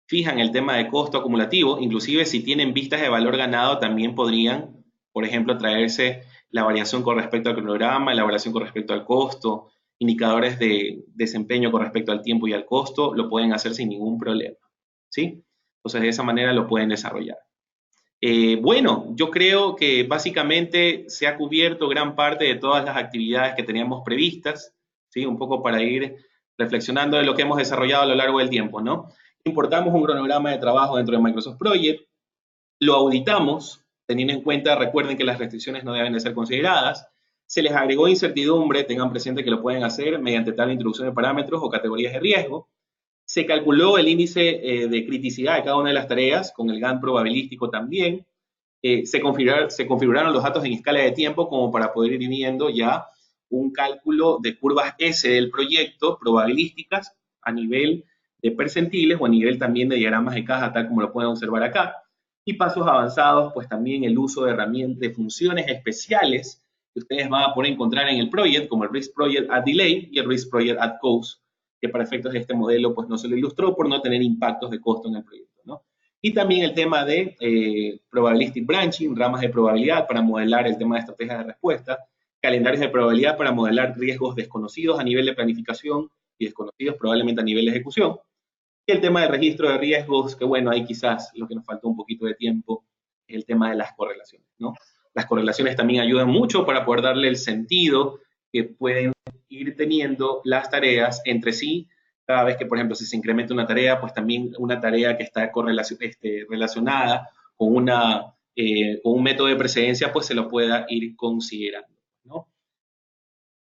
fijan el tema de costo acumulativo, inclusive si tienen vistas de valor ganado también podrían, por ejemplo, traerse la variación con respecto al cronograma, la variación con respecto al costo, indicadores de desempeño con respecto al tiempo y al costo, lo pueden hacer sin ningún problema, ¿sí? Entonces de esa manera lo pueden desarrollar. Bueno, yo creo que básicamente se ha cubierto gran parte de todas las actividades que teníamos previstas, ¿sí? Un poco para ir reflexionando de lo que hemos desarrollado a lo largo del tiempo, ¿no? Importamos un cronograma de trabajo dentro de Microsoft Project, lo auditamos, teniendo en cuenta, recuerden que las restricciones no deben de ser consideradas, se les agregó incertidumbre, tengan presente que lo pueden hacer mediante tal introducción de parámetros o categorías de riesgo, se calculó el índice de criticidad de cada una de las tareas, con el GAN probabilístico también. Se configuraron los datos en escala de tiempo como para poder ir viendo ya un cálculo de curvas S del proyecto probabilísticas a nivel de percentiles o a nivel también de diagramas de caja, tal como lo pueden observar acá. Y pasos avanzados, pues también el uso de herramientas, de funciones especiales que ustedes van a poder encontrar en el project, como el Risk Project at Delay y el Risk Project at Cost, que para efectos de este modelo pues no se lo ilustró por no tener impactos de costo en el proyecto, ¿no? Y también el tema de probabilistic branching, ramas de probabilidad para modelar el tema de estrategias de respuesta, calendarios de probabilidad para modelar riesgos desconocidos a nivel de planificación y desconocidos probablemente a nivel de ejecución. Y el tema de registro de riesgos, que bueno, ahí quizás lo que nos faltó un poquito de tiempo es el tema de las correlaciones, ¿no? Las correlaciones también ayudan mucho para poder darle el sentido que pueden ir teniendo las tareas entre sí. Cada vez que, por ejemplo, si se incrementa una tarea, pues también una tarea que está relacionada con un método de precedencia, pues se lo pueda ir considerando, ¿no?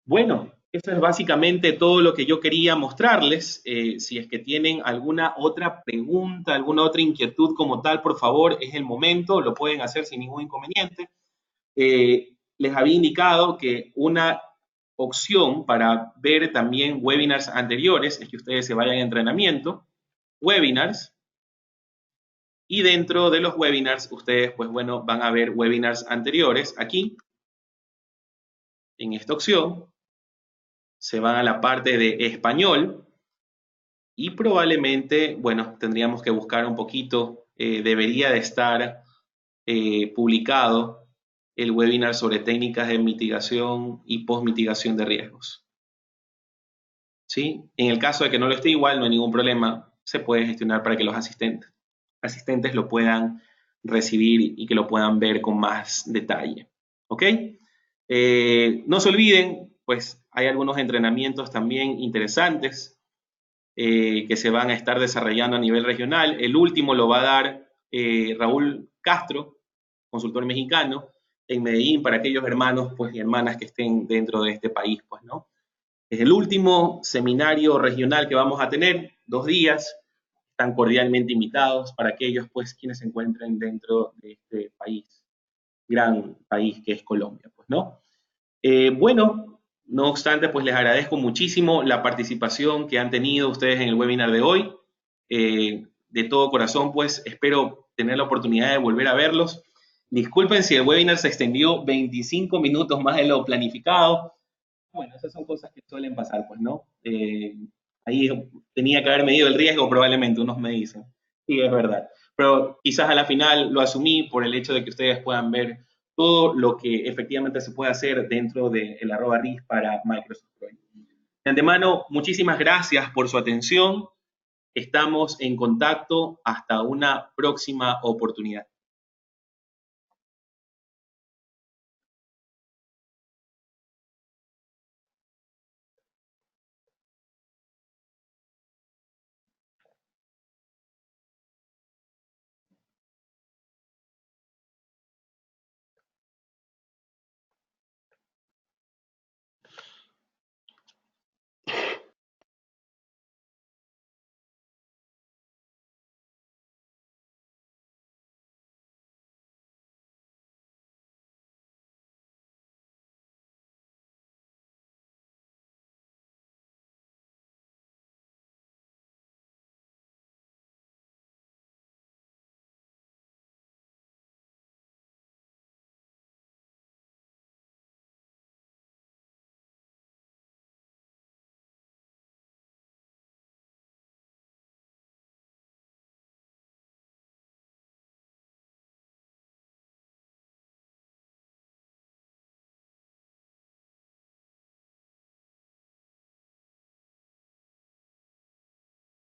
Bueno, eso es básicamente todo lo que yo quería mostrarles. Si es que tienen alguna otra pregunta, alguna otra inquietud como tal, por favor, es el momento, lo pueden hacer sin ningún inconveniente. Les había indicado que una opción para ver también webinars anteriores es que ustedes se vayan a entrenamiento, webinars, y dentro de los webinars ustedes, pues bueno, van a ver webinars anteriores aquí, en esta opción, se van a la parte de español y probablemente, bueno, tendríamos que buscar un poquito, debería de estar publicado el webinar sobre técnicas de mitigación y post-mitigación de riesgos. ¿Sí? En el caso de que no lo esté igual, no hay ningún problema, se puede gestionar para que los asistentes lo puedan recibir y que lo puedan ver con más detalle. ¿Ok? No se olviden, pues hay algunos entrenamientos también interesantes que se van a estar desarrollando a nivel regional. El último lo va a dar Raúl Castro, consultor mexicano, en Medellín para aquellos hermanos pues, y hermanas que estén dentro de este país, pues, ¿no? Es el último seminario regional que vamos a tener, 2 días. Están cordialmente invitados para aquellos pues, quienes se encuentren dentro de este país, gran país que es Colombia, pues, ¿no? Bueno, no obstante, pues les agradezco muchísimo la participación que han tenido ustedes en el webinar de hoy. De todo corazón, pues espero tener la oportunidad de volver a verlos. Disculpen si el webinar se extendió 25 minutos más de lo planificado. Bueno, esas son cosas que suelen pasar, pues, ¿no? Ahí tenía que haber medido el riesgo, probablemente, unos me dicen. Sí, es verdad. Pero quizás a la final lo asumí por el hecho de que ustedes puedan ver todo lo que efectivamente se puede hacer dentro del @RIS para Microsoft Project. De antemano, muchísimas gracias por su atención. Estamos en contacto hasta una próxima oportunidad.